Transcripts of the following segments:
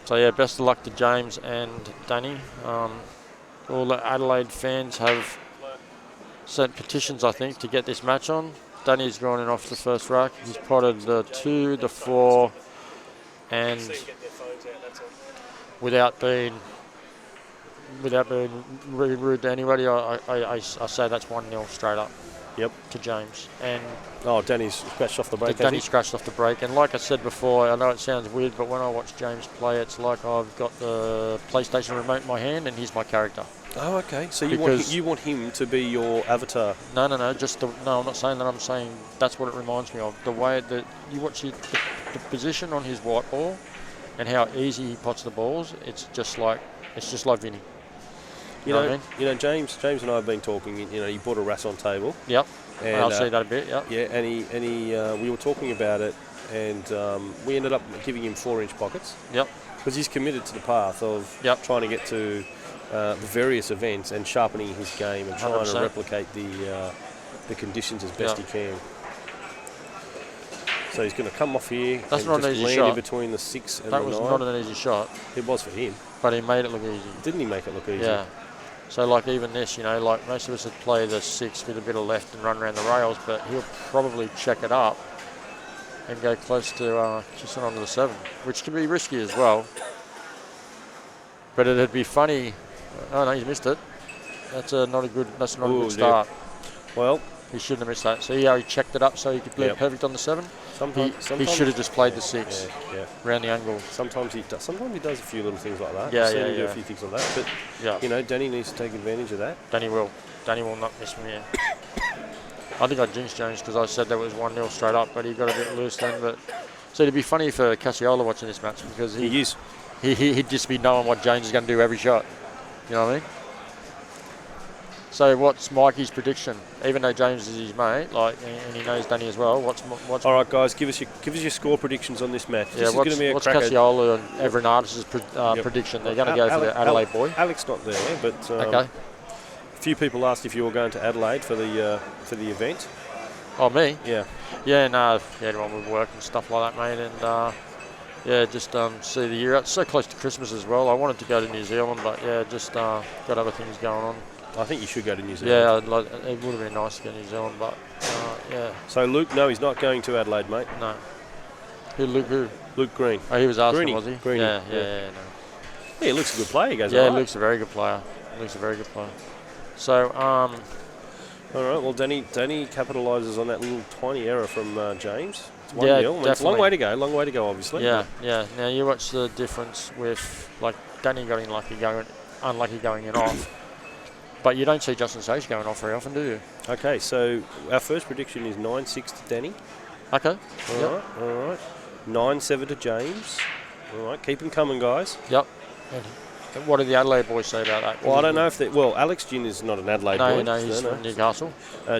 So, yeah, best of luck to James and Danny. All the Adelaide fans have sent petitions, I think, to get this match on. Danny's gone in off the first rack. He's potted the 2, the 4, and without being rude to anybody, I say that's 1-0 straight up. Yep. To James. And Danny's scratched off the break. Danny scratched off the break. And like I said before, I know it sounds weird, but when I watch James play, it's like I've got the PlayStation remote in my hand and he's my character. Oh, okay. So you want him to be your avatar? No. No, I'm not saying that. I'm saying that's what it reminds me of. The way that you watch the position on his white ball and how easy he pots the balls. It's just like Vinny. You know what I mean? James and I have been talking. He bought a Rasson table. Yep. And I'll see that a bit. Yep. Yeah, and we were talking about it, and we ended up giving him 4-inch pockets. Yep. Because he's committed to the path of trying to get to the various events and sharpening his game and trying 100%. to replicate the conditions as best he can. So he's going to come off here. That's and not just an easy land shot. in between the 6 and that the 9. That was not an easy shot. It was for him. But he made it look easy. Didn't he make it look easy? Yeah. So like even this, like most of us would play the 6 with a bit of left and run around the rails, but he'll probably check it up and go close to just onto the 7, which can be risky as well. But it'd be funny. Oh no, he's missed it. That's not a good start. Well, he shouldn't have missed that. See how he checked it up so he could play perfect on the 7. Sometimes he should have just played the 6 around the angle. Sometimes he does a few little things like that. Yeah, I've seen him do a few things like that. But Danny needs to take advantage of that. Danny will not miss me. Yeah. I think I jinxed James because I said that was 1-0 straight up, but he got a bit loose then. But so it'd be funny for Cassiola watching this match because he'd just be knowing what James is going to do every shot. You know what I mean? So what's Mikey's prediction? Even though James is his mate, and he knows Danny as well. What's all right, guys? Give us your score predictions on this match. Yeah, what's Cassiola and Everardis' prediction? They're going to go for the Adelaide boy. Alex not there, but okay. A few people asked if you were going to Adelaide for the event. Oh, me? Yeah. Yeah, no, everyone would work and stuff like that, mate, and just see the year out. It's so close to Christmas as well. I wanted to go to New Zealand, but just got other things going on. I think you should go to New Zealand. Yeah, it would have been nice to go to New Zealand, but yeah. So Luke, no, he's not going to Adelaide, mate. No. Luke who? Luke Green. Oh, he was asking, Greeny. was he? Greeny. Yeah, no. Yeah, he looks a good player. He goes yeah, Luke's a very good player. So, all right, well, Danny capitalises on that little tiny error from James. It's 1-0. Definitely. It's a long way to go, obviously. Yeah. Now, you watch the difference with, Danny got unlucky going in off. But you don't see Justin Sage going off very often, do you? Okay, so our first prediction is 9-6 to Danny. Okay. All right. 9-7 to James. All right, keep them coming, guys. Yep. And what do the Adelaide boys say about that? Well, I don't know if Alex Ginn is not an Adelaide boy. No, he's from Newcastle.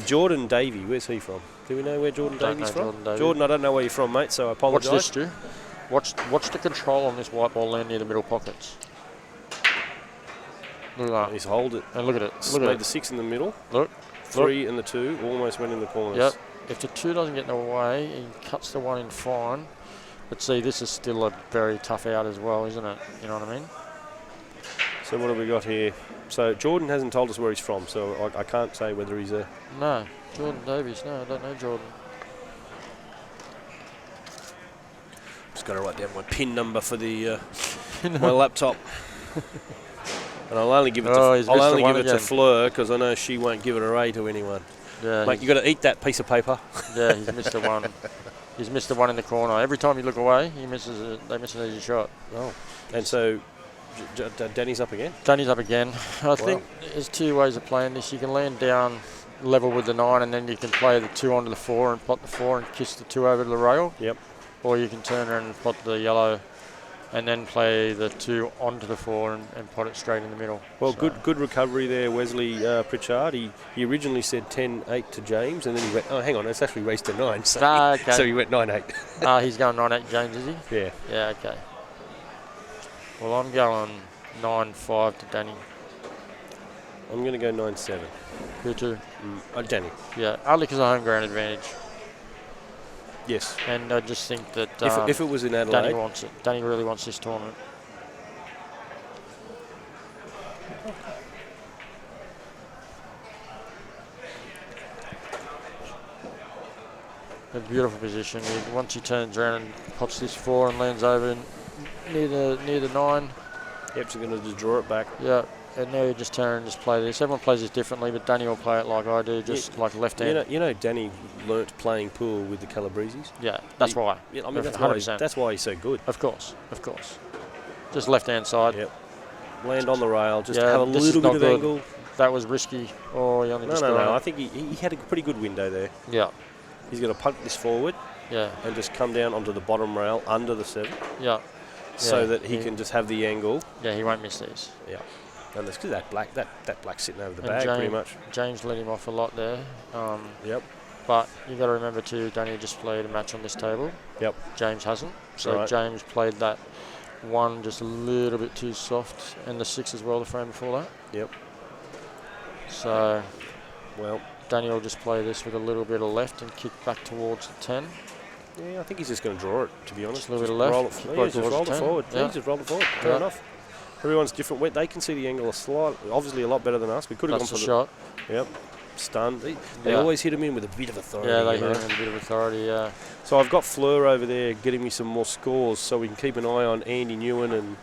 Jordan Davey, where's he from? Do we know where Jordan Davey's from? Jordan, I don't know where you're from, mate, so I apologise. Watch this, Stu. Watch the control on this white ball land near the middle pockets. Look at that. He's hold it. And look at it. Made the 6 in the middle. Look. 3 and the 2 almost went in the corners. Yep. If the 2 doesn't get in the way, he cuts the 1 in fine. But see, this is still a very tough out as well, isn't it? You know what I mean? So what have we got here? So Jordan hasn't told us where he's from, so I can't say whether he's a... No. Jordan Davies. No, I don't know Jordan. Just got to write down my PIN number for the my laptop. And I'll only give it to Fleur because I know she won't give it a ray to anyone. Yeah, mate, you got to eat that piece of paper. Yeah, he's missed the 1. He's missed the 1 in the corner. Every time you look away, he misses it. They miss an easy shot. Oh, and so Danny's up again. Danny's up again. I think there's 2 ways of playing this. You can land down level with the 9, and then you can play the 2 onto the 4 and pot the 4 and kiss the 2 over to the rail. Yep. Or you can turn around and pot the yellow and then play the 2 onto the 4 and pot it straight in the middle. Well, so good recovery there, Wesley Pritchard. He originally said 10-8 to James, and then he went, oh, hang on, it's actually raced to 9. So, okay. So he went 9-8. He's going 9-8 James, is he? Yeah. Yeah, okay. Well, I'm going 9-5 to Danny. I'm going to go 9-7. Who to? Danny. Yeah, only because of home ground advantage. Yes. And I just think that if it was in Adelaide, Danny wants it. Danny really wants this tournament. A beautiful position. Once he turns around and pops this 4 and lands over near the 9. Yep, so going to just draw it back. Yeah, and now you just turn and just play this. Everyone plays this differently, but Danny will play it like I do, just like left hand. You know, Danny learnt playing pool with the Calabreses. Yeah, that's why. Yeah, I mean, that's why he's so good. Of course. Just left hand side. Yep. Land on the rail, just have a little bit of angle. That was risky. Oh, he only just got No. I think he had a pretty good window there. Yeah. He's going to punt this forward. Yeah. And just come down onto the bottom rail under the 7. Yeah. So that he can just have the angle. Yeah, he won't miss these. Yeah. And that's because that black's sitting over the bag pretty much. James let him off a lot there. Yep. But you got to remember too, Danny just played a match on this table. Yep. James hasn't. So James played that 1 just a little bit too soft, and the 6 as well the frame before that. Yep. So, well, Danny will just play this with a little bit of left and kick back towards the 10. Yeah, I think he's just going to draw it, to be honest. Just a little bit of left. Roll it forward. Yeah. Just roll it forward. Fair enough. Everyone's different. They can see the angle obviously a lot better than us. We could have gone for the shot. Yep. Stunned. They always hit him in with a bit of authority. Yeah, they hit him with a bit of authority, yeah. So I've got Fleur over there getting me some more scores so we can keep an eye on Andy Newen and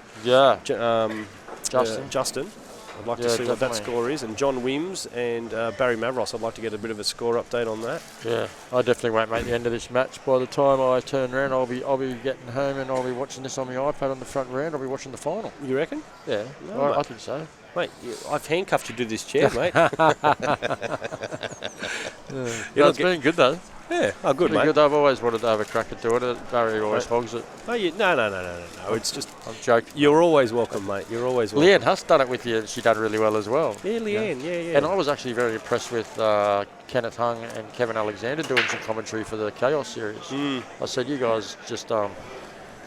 Justin. I'd like to see what that score is. And John Wims and Barry Mavros, I'd like to get a bit of a score update on that. Yeah, I definitely won't make the end of this match. By the time I turn around, I'll be getting home and I'll be watching this on my iPad on the front round. I'll be watching the final. You reckon? Yeah, no, I think so. Mate, I've handcuffed you to this chair, mate. It's been good though. Yeah, good, mate. Good. I've always wanted to have a crack at doing it. Barry always hogs it. No. It's just I'm joking. You're always welcome, mate. You're always welcome. Leanne has done it with you, and she done really well as well. Yeah, Leanne. Yeah. And I was actually very impressed with Kenneth Hung and Kevin Alexander doing some commentary for the Chaos series. I said, you guys just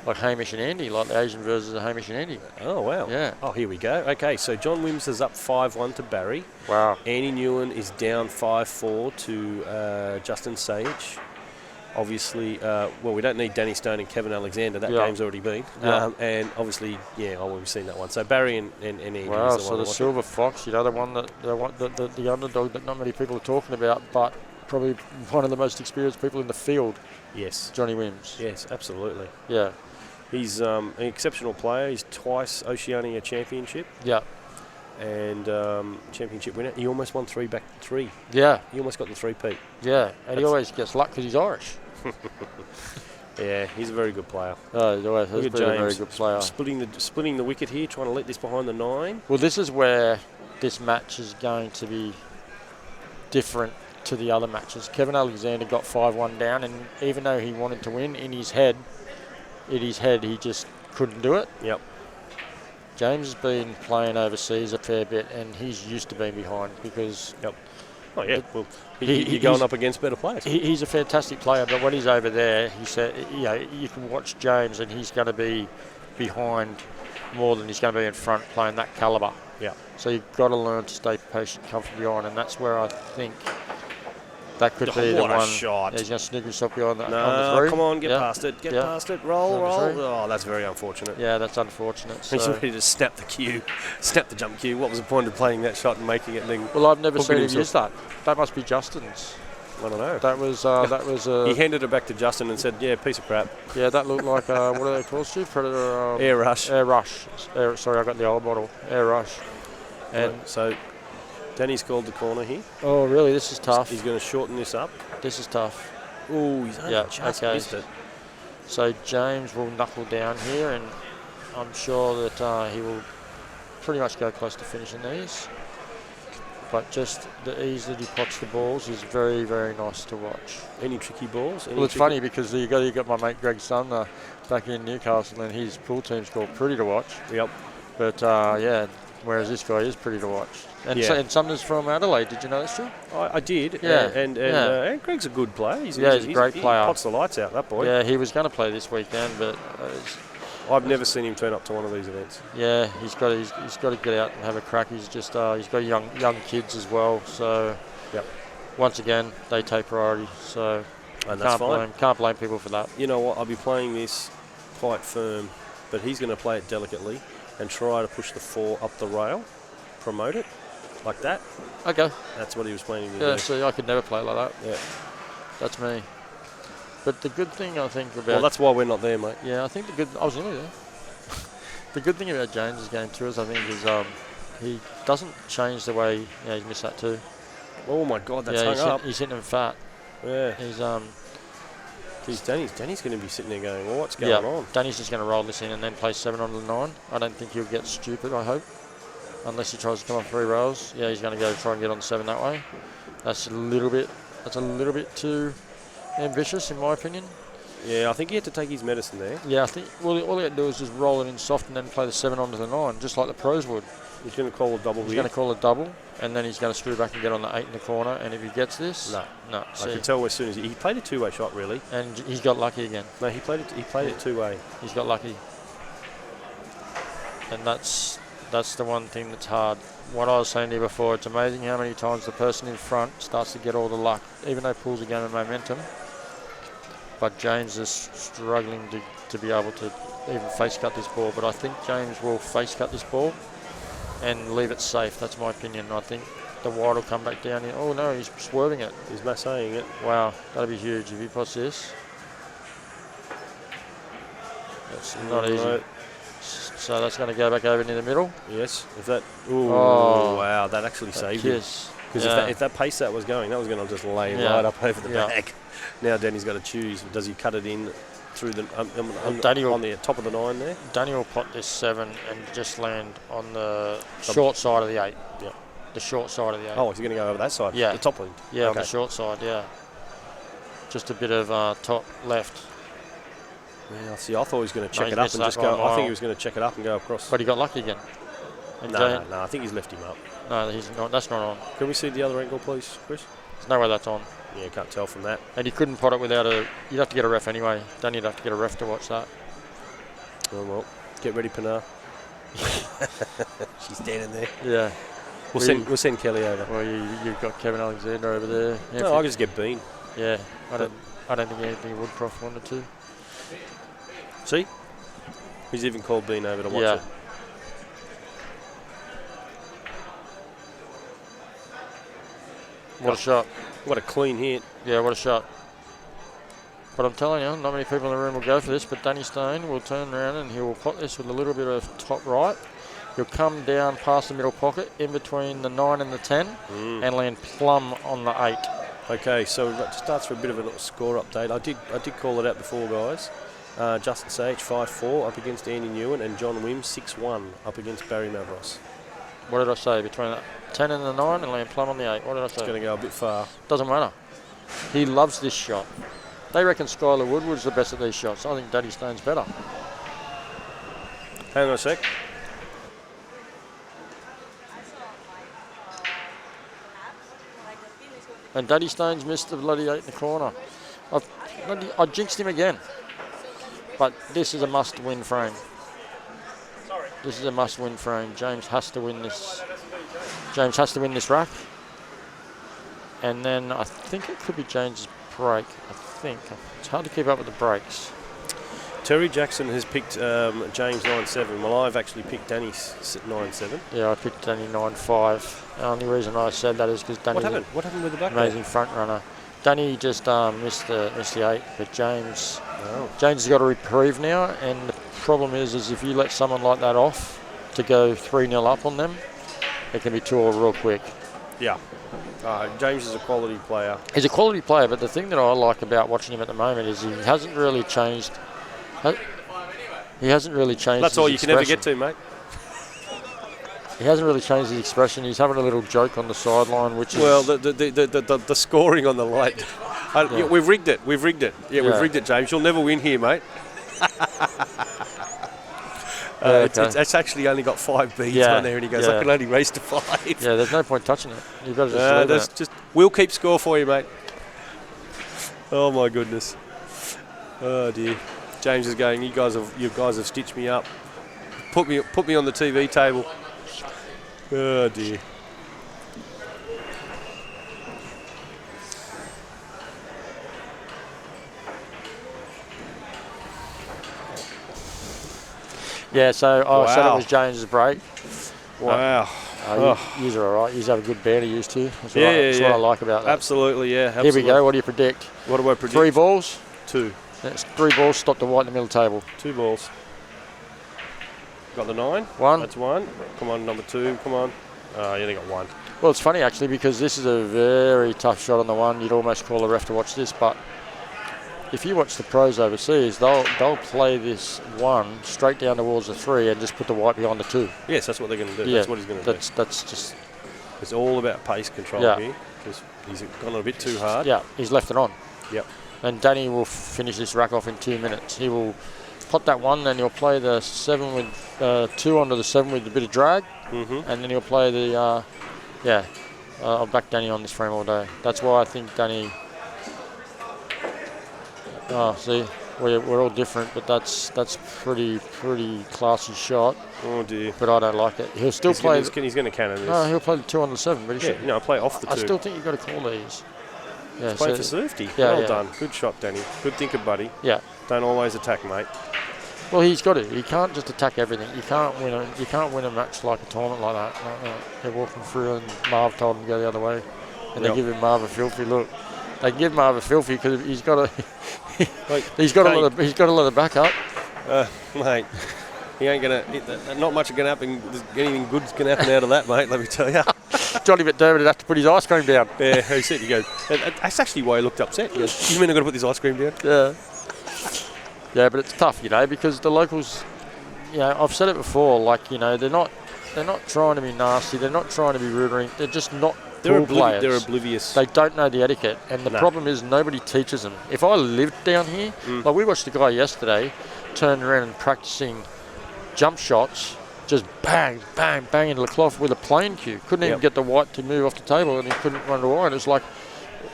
like Hamish and Andy, like the Asian versions of Hamish and Andy. Oh, wow. Yeah. Oh, here we go. Okay, so John Wims is up 5-1 to Barry. Wow. Andy Newen is down 5-4 to Justin Sage. Obviously, we don't need Danny Stone and Kevin Alexander. That game's already been. And obviously, we've seen that one. So Barry and Andy. Wow, so the Silver Fox, the one that the underdog that not many people are talking about, but probably one of the most experienced people in the field. Yes. Johnny Wims. Yes, absolutely. Yeah. He's an exceptional player. He's twice Oceania championship. Yeah. And championship winner. He almost won 3 back 3. Yeah. He almost got the 3-peat. Yeah, and he always gets luck because he's Irish. Yeah, he's a very good player. Oh, he always has been a very good player. Splitting the wicket here, trying to let this behind the 9. Well, this is where this match is going to be different to the other matches. Kevin Alexander got 5-1 down, and even though he wanted to win, in his head, he just couldn't do it. Yep. James has been playing overseas a fair bit, and he's used to being behind because... Yep. Oh, yeah. Well, you're going up against better players. He's a fantastic player, but when he's over there, he said, you can watch James, and he's going to be behind more than he's going to be in front playing that calibre. Yeah. So you've got to learn to stay patient, come from behind, and that's where I think that could be the one. What a shot. He's going to sneak himself behind that. No, come on, get past it. Get past it. Roll. Oh, that's very unfortunate. Yeah, that's unfortunate. He's ready to snap the cue, snap the jump cue. What was the point of playing that shot and making it? Well, I've never seen him use that. That must be Justin's. I don't know. That was. He handed it back to Justin and said, "Yeah, piece of crap." Yeah, that looked like what are they called, Stu? Predator. Air Rush. Air Rush. Sorry, I got the old model. Air Rush. And so, Danny's called the corner here. Oh, really? This is tough. He's going to shorten this up. This is tough. Oh, he's only just missed it. So James will knuckle down here, and I'm sure that he will pretty much go close to finishing these. But just the ease that he pots the balls is very, very nice to watch. Any tricky balls? Well, it's funny because you got my mate Greg Sumner back in Newcastle, and his pool team's called Pretty to Watch. Yep. But whereas this guy is pretty to watch. And Sumner's from Adelaide. Did you know that's true? I did. Yeah. And Greg's a good player. He's a great player. He pots the lights out, that boy. Yeah, he was going to play this weekend, but I've never seen him turn up to one of these events. Yeah, he's got to get out and have a crack. He's just he's got young kids as well. So once again, they take priority. So can't blame people for that. You know what? I'll be playing this quite firm, but he's going to play it delicately and try to push the 4 up the rail. promote it like that. Okay. That's what he was planning to do. Yeah, see, I could never play like that. Yeah. That's me. But the good thing I think about... Well, that's why we're not there, mate. Yeah, I think I was nearly there. The good thing about James' game too is I think is he doesn't change the way... Yeah, he's missed that too. Oh my God, that's hung up. He's hitting him fat. Yeah. Danny's going to be sitting there going, well, what's going on? Danny's just going to roll this in and then play 7 on the 9. I don't think he'll get stupid, I hope. Unless he tries to come off 3 rails. Yeah, he's going to go try and get on the 7 that way. That's a little bit too ambitious, in my opinion. Yeah, I think he had to take his medicine there. Yeah, I think all he had to do is just roll it in soft and then play the 7 onto the 9, just like the pros would. He's going to call a double. He's going to call a double, and then he's going to screw back and get on the 8 in the corner. And if he gets this, no. I can tell as soon as he played a 2-way shot, really. And he's got lucky again. No, he played it 2-way. He's got lucky, and that's the one thing that's hard. What I was saying to you before, it's amazing how many times the person in front starts to get all the luck, even though pulls a game of momentum. But James is struggling to be able to even face cut this ball. But I think James will face cut this ball and leave it safe. That's my opinion. I think the wide will come back down here. Oh no, he's swerving it. He's massaging it. Wow, that'll be huge if he puts this. That's not easy. So that's going to go back over near the middle. Yes. If that. Oh wow, that actually saved him. Because if that pace that was going to just lay right up over the bag. Now Danny's got to choose. Does he cut it in through the on the top of the 9 there? Danny will pot this 7 and just land on the short side of the 8. Yeah. The short side of the 8. Oh, is he going to go over that side? Yeah. The top end? Yeah, on the short side, yeah. Just a bit of top left. Yeah, see, I thought he was going to check it up and just go. I think he was going to check it up and go across. But he got lucky again. No, I think he's left him up. No, he's not. That's not on. Can we see the other angle, please, Chris? There's no way that's on. Yeah, can't tell from that. And you couldn't pot it without you'd have to get a ref anyway. Don't you'd have to get a ref to watch that. Oh, well, get ready, Pinar. She's standing there. Yeah. We'll send Kelly over. Well, you've got Kevin Alexander over there. Yeah, no, I just get Bean. Yeah, I don't think Anthony Woodcroft wanted to. See? He's even called Bean over to watch it. What a shot. What a clean hit. Yeah, what a shot. But I'm telling you, not many people in the room will go for this, but Danny Stone will turn around and he will pot this with a little bit of top right. He'll come down past the middle pocket in between the 9 and the 10 and land plumb on the 8. Okay, so that starts for a bit of a score update. I did call it out before, guys. Justin Sage 5-4 up against Andy Newen, and John Wim 6-1 up against Barry Mavros. What did I say? Between the 10 and the 9 and land plumb on the 8. What did I say? It's going to go a bit far. Doesn't matter. He loves this shot. They reckon Skylar Woodward's the best at these shots. I think Danny Stone's better. Hang on a sec. And Danny Stone's missed the bloody 8 in the corner. I jinxed him again. But this is a must-win frame. This is a must-win frame. James has to win this. James has to win this rack. And then I think it could be James's break. I think. It's hard to keep up with the breaks. Terry Jackson has picked James 9-7. Well, I've actually picked Danny 9-7. Yeah, I picked Danny 9-5. The only reason I said that is because Danny. What happened with the back? Amazing front runner. Danny just missed the 8, but James has got a reprieve now, and the problem is if you let someone like that off to go 3-0 up on them, it can be 2-all real quick. Yeah. James is a quality player. He's a quality player, but the thing that I like about watching him at the moment is he hasn't really changed. He hasn't really changed. That's all you can ever get to, mate. He hasn't really changed his expression. He's having a little joke on the sideline, which is... Well, the scoring on the late. Yeah, we've rigged it. We've rigged it. Yeah, we've rigged it, James. You'll never win here, mate. It's actually only got 5 beads on there, and he goes, I can only race to 5. Yeah, there's no point touching it. You've got to just leave it. We'll keep score for you, mate. Oh, my goodness. Oh, dear. James is going, you guys have stitched me up. Put me on the TV table. Oh, dear. Yeah, so I said it was James's break. Wow. Yous are all right. Yous have a good banner, used to. That's Yeah, what I like about that. Absolutely, yeah. Absolutely. Here we go. What do you predict? What do I predict? 3 balls? 2. That's 3 balls. Stop the white in the middle table. 2 balls. Got the 9. 1. That's 1. Come on, number 2. Come on. You only got 1. Well, it's funny actually because this is a very tough shot on the 1. You'd almost call a ref to watch this, but if you watch the pros overseas, they'll play this 1 straight down towards the 3 and just put the white behind the 2. Yes, that's what they're going to do. Yeah, that's what he's going to do. That's just. It's all about pace control here because he's gone a bit too hard. Yeah, he's left it on. Yep. And Danny will finish this rack off in 2 minutes. He will pot that 1, then he'll play the 7 with 2 onto the 7 with a bit of drag, and then he'll play the I'll back Danny on this frame all day. That's why I think Danny. Oh, see, we're all different, but that's pretty classy shot. Oh dear. But I don't like it. He'll still play. He's going to cannon this. No, he'll play the 2 on the 7, but he should. No, play off the 2. I still think you've got to call these. Yeah, playing for safety. Yeah, well done. Good shot, Danny. Good thinker, buddy. Yeah. Don't always attack, mate. Well, he's got to. He can't just attack everything. You can't win a match like a tournament like that. No. They're walking through, and Marv told him to go the other way, and they give him Marv a filthy look. They give Marv a filthy because he's got he's got a lot of backup. Mate, he ain't gonna. Not much is gonna happen. Anything good's gonna happen out of that, mate. Let me tell you. Johnny McDermott would have to put his ice cream down. Yeah, he said, that's actually why he looked upset. He goes, you mean I've got to put this ice cream down? Yeah. Yeah, but it's tough, because the locals, I've said it before, they're not trying to be nasty, they're not trying to be rude, they're just not pool players. They're oblivious. They don't know the etiquette, and the problem is nobody teaches them. If I lived down here, like we watched a guy yesterday turn around and practicing jump shots, just bang, bang, bang into the cloth with a plane cue. Couldn't even get the white to move off the table, and he couldn't run to wide. It's like,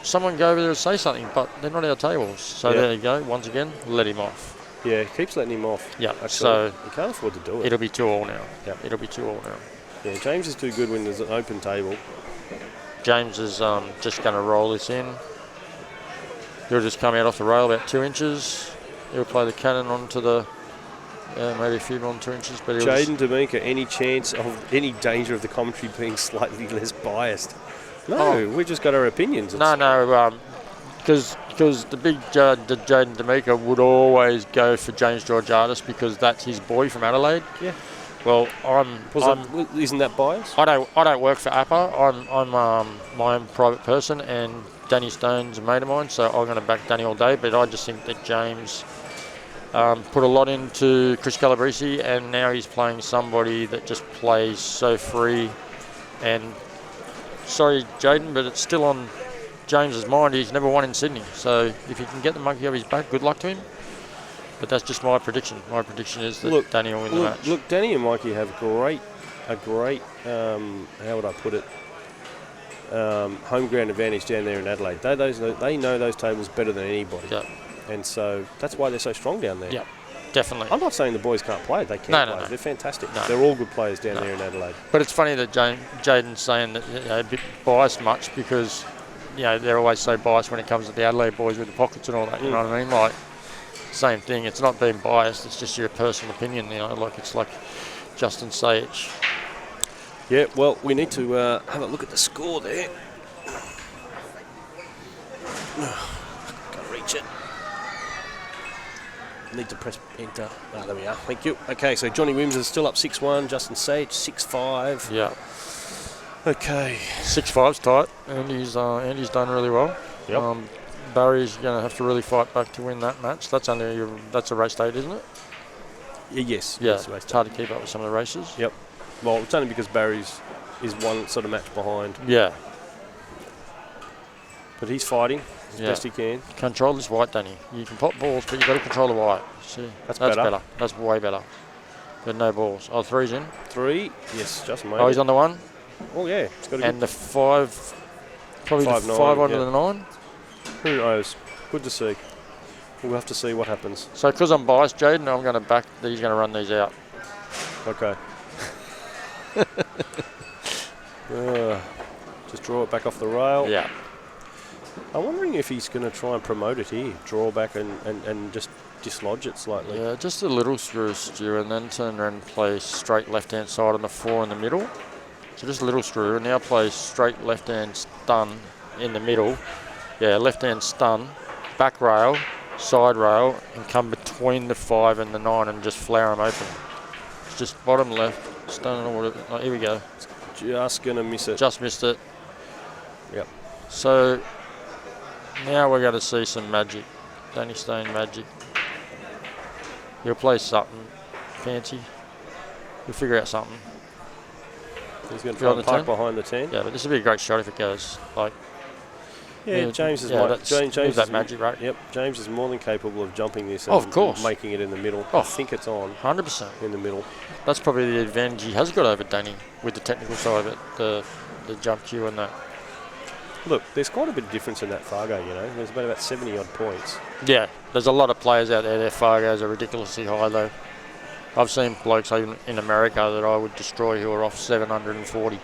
someone go over there and say something, but they're not our tables. So there you go. Once again, let him off. Yeah, he keeps letting him off. Yeah, actually. So he can't afford to do it. It'll be 2-all now. Yeah, it'll be 2-all now. Yeah, James is too good when there's an open table. James is just going to roll this in. He'll just come out off the rail about 2 inches. He'll play the cannon onto the maybe a few more than 2 inches. But Jaden D'Amica, any chance of any danger of the commentary being slightly less biased? No, we just got our opinions. Because the big Jaden D'Amica would always go for James Georgiadis because that's his boy from Adelaide. Yeah. Well, isn't that biased? I don't work for APA. I'm my own private person, and Danny Stone's a mate of mine, so I'm going to back Danny all day. But I just think that James put a lot into Chris Calabrese, and now he's playing somebody that just plays so free. And sorry, Jaden, but it's still on James's mind. He's never won in Sydney, so if he can get the monkey off his back, good luck to him. But that's just my prediction. My prediction is that Danny will win the match. Look, Danny and Mikey have a great, how would I put it, home ground advantage down there in Adelaide. They know those tables better than anybody. Yep. And so that's why they're so strong down there. Yeah, definitely. I'm not saying the boys can't play. They can play. No. They're fantastic. No. They're all good players down there in Adelaide. But it's funny that Jaden's saying that a bit biased much because they're always so biased when it comes to the Adelaide boys with the pockets and all that. You know what I mean? Like, same thing. It's not being biased. It's just your personal opinion. It's like Justin Sage. Yeah. Well, we need to have a look at the score there. Can't reach it. Need to press enter. Oh, there we are. Thank you. Okay, so Johnny Wims is still up 6-1. Justin Sage 6-5. Yeah. Okay. 6-5's tight. Andy's done really well. Yep. Barry's going to have to really fight back to win that match. That's a race date, isn't it? Yes. Yeah. Yes, it's hard to keep up with some of the races. Yep. Well, it's only because Barry's is one sort of match behind. Yeah. But he's fighting as best he can. Control this white, Danny. You can pop balls, but you've got to control the white. See, that's better. That's way better. But no balls. Oh, 3's in. 3. Yes, just made he's on the 1. Oh, yeah. It's got and the 5, probably the 5 onto the 9. Who knows? Good to see. We'll have to see what happens. So, because I'm biased, Jaden, I'm going to back that he's going to run these out. Okay. Just draw it back off the rail. Yeah. I'm wondering if he's going to try and promote it here. Draw back and just dislodge it slightly. Yeah, just a little screw, Stu, and then turn around and play straight left-hand side on the 4 in the middle. So just a little screw, and now plays straight left-hand stun in the middle. Yeah, left-hand stun, back rail, side rail, and come between the 5 and the 9 and just flower them open. It's just bottom left, stun or whatever. Oh, here we go. Just going to miss it. Just missed it. Yep. So now we're going to see some magic. Danny Stone magic. He'll play something fancy. He'll figure out something. He's going to try and park behind the 10. Yeah, but this would be a great shot if it goes. Like, yeah, James is James that magic, right? Yep, James is more than capable of jumping this and of course. Making it in the middle. Oh, I think it's on. 100% in the middle. That's probably the advantage he has got over Danny with the technical side of it, the jump cue and that. Look, there's quite a bit of difference in that Fargo, you know. There's about 70-odd points. Yeah, there's a lot of players out there. Their Fargos are ridiculously high, though. I've seen blokes even in America that I would destroy who are off 740.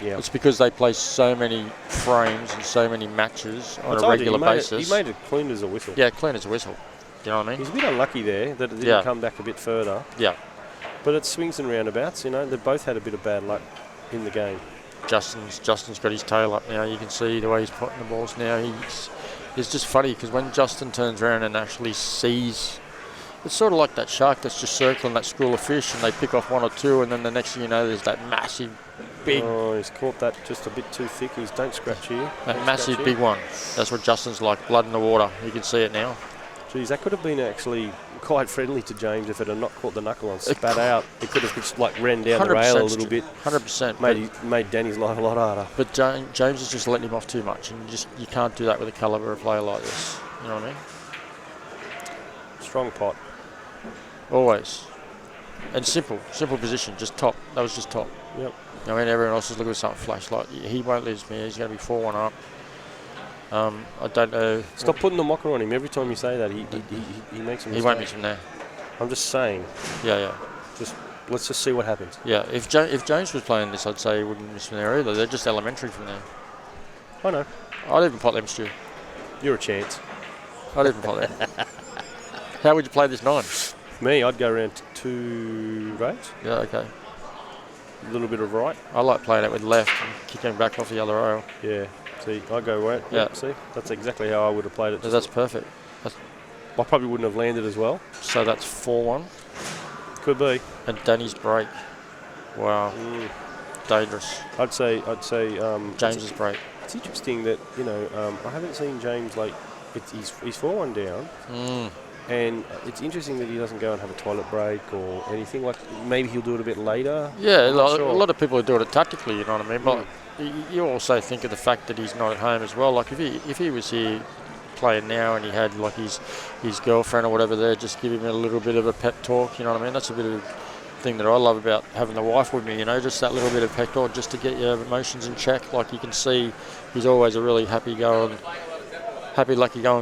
Yeah. It's because they play so many frames and so many matches on a regular basis. He made it clean as a whistle. Yeah, clean as a whistle. Do you know what I mean? He's a bit unlucky there that it didn't come back a bit further. Yeah. But it swings and roundabouts, you know. They both had a bit of bad luck in the game. Justin's got his tail up now. You can see the way he's putting the balls now. It's just funny because when Justin turns around and actually sees, it's sort of like that shark that's just circling that school of fish and they pick off one or two and then the next thing you know there's that massive big... Oh, he's caught that just a bit too thick. He's don't scratch here. That massive big one. That's what Justin's like, blood in the water. You can see it now. Geez, that could have been actually quite friendly to James if it had not caught the knuckle and spat out. It could have just like ran down the rail a little bit. 100%. Made Danny's life a lot harder. But James is just letting him off too much, and you can't do that with a calibre of player like this. You know what I mean? Strong pot. Always. And simple position, just top. That was just top. Yep. I mean, everyone else is looking at something flash. Like, he won't lose me. He's going to be 4-1 up. I don't know. Stop putting the mocker on him. Every time you say that, he makes a mistake. He won't miss him there. I'm just saying. Yeah. Let's just see what happens. Yeah, if James was playing this, I'd say he wouldn't miss from there either. They're just elementary from there. I know. I'd even pot them, Stu. You're a chance. I'd even pot them. How would you play this 9? Me, I'd go around 2 rates. Yeah, okay. A little bit of right. I like playing it with left and kicking back off the other rail. Yeah. See, I go right. Yeah. See, that's exactly how I would have played it. That's perfect. I probably wouldn't have landed as well. So that's 4-1. Could be. And Danny's break. Wow. Dangerous. I'd say. James's break. It's interesting that I haven't seen James like. He's 4-1 down. And it's interesting that he doesn't go and have a toilet break or anything. Like maybe he'll do it a bit later. Yeah, a lot of people are doing it tactically. You know what I mean? But you also think of the fact that he's not at home as well. Like if he was here playing now and he had like his girlfriend or whatever there, just give him a little bit of a pep talk. You know what I mean? That's a bit of a thing that I love about having the wife with me. You know, just that little bit of pep talk, just to get your emotions in check. Like you can see, he's always a really happy-lucky-going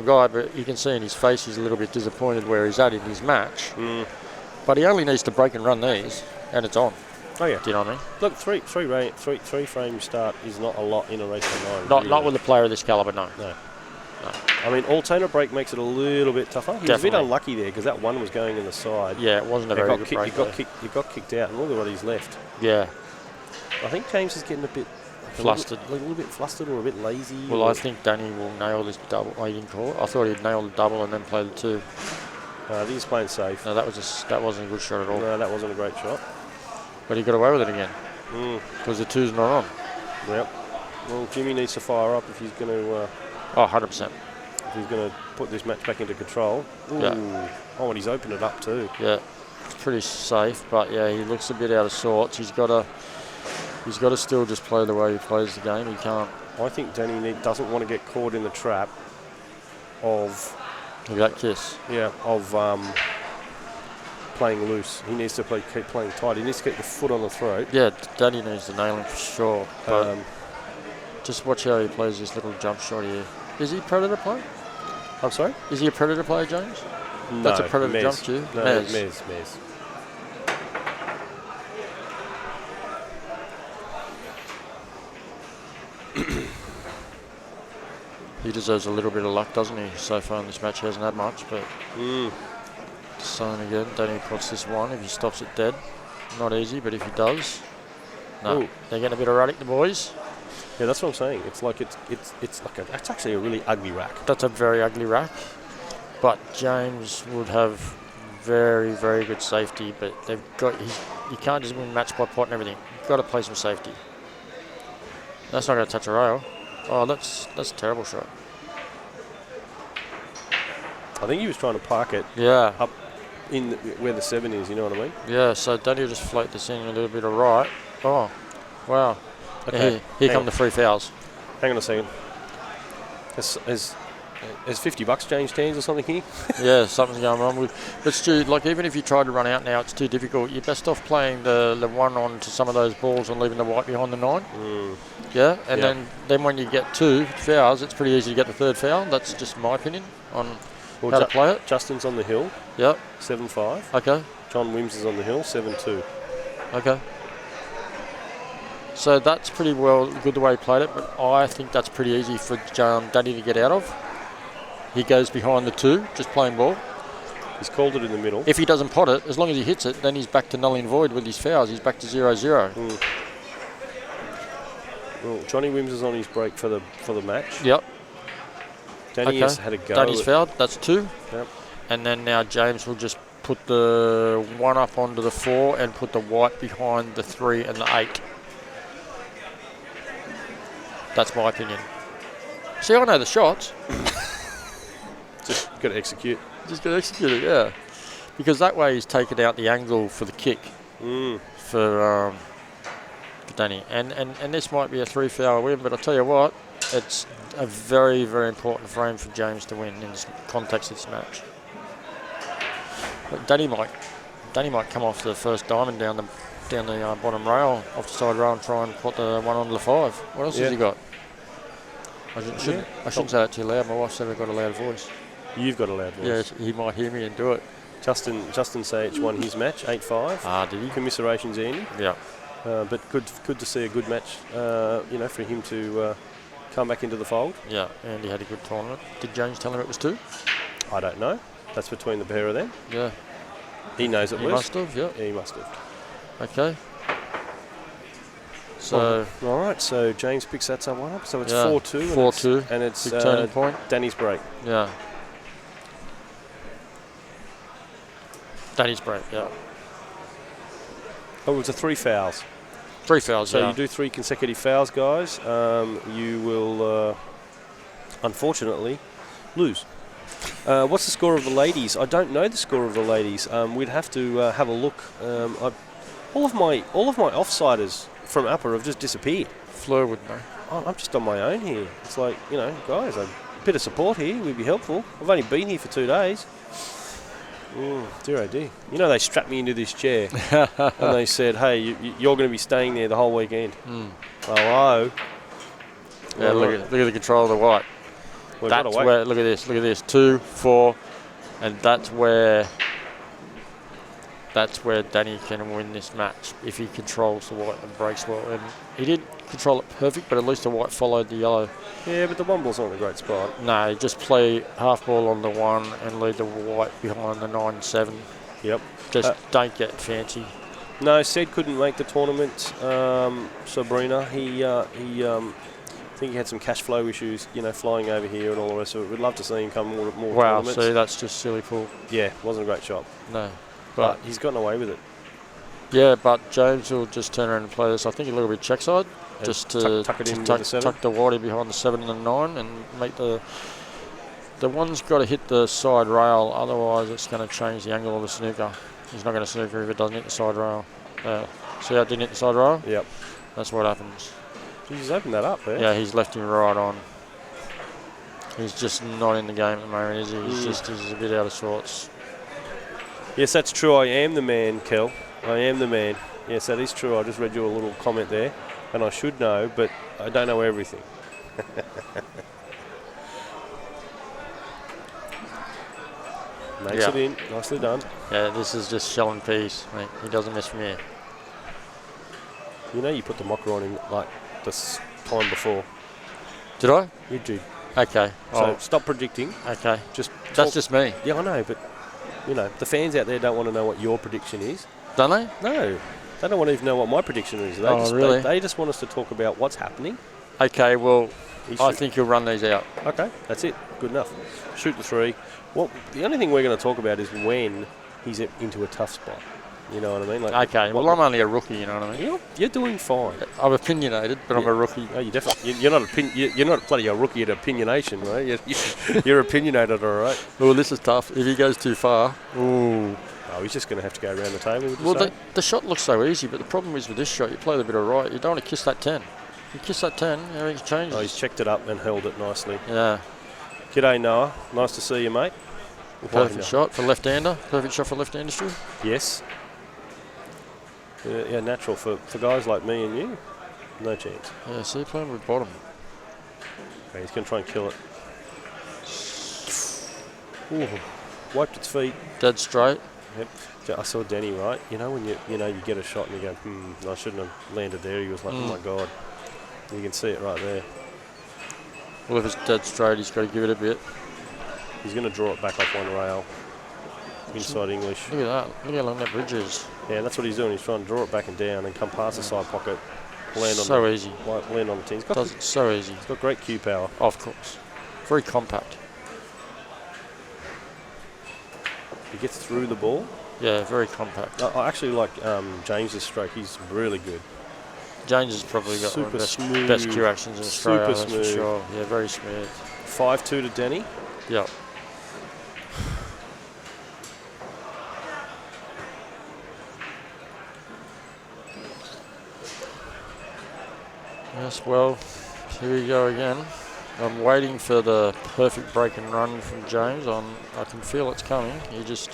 guy, but you can see in his face he's a little bit disappointed where he's at in his match. But he only needs to break and run these, and it's on. Oh yeah. Do you know what I mean? Look, three frame start is not a lot in a race of 9. Not with a player of this calibre, no. I mean, alternate break makes it a little bit tougher. He was a bit unlucky there because that one was going in the side. Yeah, it wasn't a very good break. You got kicked out, and look at what he's left. Yeah. I think James is getting a bit flustered. A little bit flustered or a bit lazy. Well, I think Danny will nail this double. Oh, he didn't call it. I thought he'd nail the double and then play the 2. I think he's playing safe. No, that wasn't a good shot at all. No, that wasn't a great shot. But he got away with it again. Because the 2's not on. Yep. Well, Jimmy needs to fire up if he's going to... 100%. If he's going to put this match back into control. Ooh. Yeah. Oh, and he's opened it up too. Yeah. It's pretty safe, but yeah, he looks a bit out of sorts. He's got to still just play the way he plays the game. He can't. I think Danny doesn't want to get caught in the trap of... Look at that kiss. Yeah, of playing loose. He needs to keep playing tight. He needs to get the foot on the throat. Yeah, Danny needs to nail him for sure. But just watch how he plays this little jump shot here. Is he a predator player? I'm sorry? Is he a predator player, James? No, that's a predator jump to. No, Mez. He deserves a little bit of luck, doesn't he? So far in this match, he hasn't had much, but son again. Danny puts this one. If he stops it dead, not easy, but if he does, No, they're getting a bit erratic, the boys. Yeah, that's what I'm saying. It's like that's actually a really ugly rack. That's a very ugly rack. But James would have very, very good safety. But they've got you can't just win match by pot and everything. You've got to play some safety. That's not going to touch a rail. Oh, that's a terrible shot. I think he was trying to park it. Yeah. Up in where the 7 is. You know what I mean? Yeah. So Danny will just float this in a little bit of right. Oh, wow. Okay. Here come the free fouls. Hang on a second. Has $50 changed hands or something here? Yeah, something's going wrong but Stu, like even if you try to run out now, it's too difficult. You're best off playing the one on to some of those balls and leaving the white behind the 9. Yeah, and then when you get 2 fouls, it's pretty easy to get the 3rd foul. That's just my opinion on how to play it. Justin's on the hill. Yep. 7-5. Okay. John Wims is on the hill. 7-2. Okay. So that's pretty good the way he played it, but I think that's pretty easy for Danny to get out of. He goes behind the 2, just playing ball. He's called it in the middle. If he doesn't pot it, as long as he hits it, then he's back to null and void with his fouls. He's back to 0-0. Well, Johnny Wims is on his break for the match. Yep. Danny has had a go. Danny's fouled. That's 2. Yep. And then now James will just put the 1 up onto the 4 and put the white behind the 3 and the 8. That's my opinion. See, I know the shots. Just got to execute. Just got to execute it, yeah. Because that way he's taken out the angle for the kick for Danny. And this might be a 3 foul win, but I'll tell you what, it's a very, very important frame for James to win in this context of this match. But Danny might come off the first diamond down the bottom rail, off the side rail, and try and put the 1 onto the 5. What else has he got? I shouldn't say that too loud. My wife said I've got a loud voice. You've got a loud voice. Yeah, he might hear me and do it. Justin Sage won his match, 8-5. Ah, did he? Commiserations, Andy. Yeah. But good to see a good match, for him to come back into the fold. Yeah, and he had a good tournament. Did James tell him it was 2? I don't know. That's between the pair of them. Yeah. He knows it was. He must have, yeah. He must have. Okay. So all right, so James picks that one up. So it's 4-2. 4-2. And it's big turning point. Danny's break. Yeah. Danny's break, yeah. Oh, it was a 3 fouls. 3 fouls, so you do 3 consecutive fouls, guys. You will, unfortunately, lose. What's the score of the ladies? I don't know the score of the ladies. We'd have to have a look. All of my offsiders from Upper have just disappeared. Fleur would know. I'm just on my own here. It's like, guys, a bit of support here would be helpful. I've only been here for 2 days. Dear oh dear. They strapped me into this chair and they said, hey, you're going to be staying there the whole weekend. Hello. Yeah, look at the control of the white. That's where, look at this, 2, 4, and that's where Danny can win this match if he controls the white and breaks well. And he didn't control it perfect, but at least the white followed the yellow. Yeah, but the 1 ball's not in a great spot. No, just play half ball on the 1 and leave the white behind the 9-7. Yep. Just don't get fancy. No, Sid couldn't make the tournament. Sabrina, I think he had some cash flow issues, flying over here and all the rest of it. We'd love to see him come more tournaments. See, that's just silly pull. Yeah, wasn't a great shot. No. But he's gotten away with it. Yeah, but James will just turn around and play this, I think, a little bit check side. Just to tuck it in with the 7. Tuck the whitey behind the 7 and the 9 and make the 1's got to hit the side rail, otherwise it's going to change the angle of the snooker. He's not going to snooker if it doesn't hit the side rail. See how it didn't hit the side rail? Yep. That's what happens. He's opened that up there. Yeah, he's left him right on. He's just not in the game at the moment, is he? He's a bit out of sorts. Yes, that's true. I am the man, Kel. I am the man. Yes, that is true. I just read you a little comment there, and I should know, but I don't know everything. Makes it in. Nicely done. Yeah, this is just shell and peas. Mate. He doesn't miss from here. You put the mocker on him like this time before. Did I? You did. Okay. So stop predicting. Okay. That's just me. Yeah, I know, but the fans out there don't want to know what your prediction is. Don't they? No. They don't want to even know what my prediction is. Really? They just want us to talk about what's happening. Okay, well, I think he'll run these out. Okay, that's it. Good enough. Shoot the 3. Well, the only thing we're going to talk about is when he's into a tough spot. You know what I mean? Like, okay, well, I'm only a rookie, you know what I mean? You're doing fine. I'm opinionated, but I'm a rookie. Oh, you definitely. You're not bloody a rookie at opinionation, right? You're opinionated, all right. Well, this is tough. If he goes too far, ooh. Oh, he's just going to have to go around the table. Well, the shot looks so easy, but the problem is with this shot, you play the bit of right. You don't want to kiss that 10. You kiss that 10, everything changes. Oh, he's checked it up and held it nicely. Yeah. G'day, Noah. Nice to see you, mate. Perfect shot for left-hander. Perfect shot for left industry. Yes. Yeah, natural for guys like me and you. No chance. Yeah, see, playing with bottom. Okay, he's going to try and kill it. Ooh, wiped its feet. Dead straight. Yep. I saw Denny, right? You know when you get a shot and you go, I shouldn't have landed there. He was like, oh my God. You can see it right there. Well, if it's dead straight, he's got to give it a bit. He's going to draw it back off one rail. Inside English. Look at that. Look how long that bridge is. Yeah, that's what he's doing. He's trying to draw it back and down and come past the side pocket. Land on so easy. Land on the 10. Does it so easy. He's got great cue power. Of course. Very compact. He gets through the ball. Yeah, very compact. I actually like James's stroke. He's really good. James has probably got one of the best cue actions in Australia. Super smooth. For sure. Yeah, very smooth. 5-2 to Denny. Yep. Yes, well, here we go again. I'm waiting for the perfect break and run from James. I can feel it's coming. He's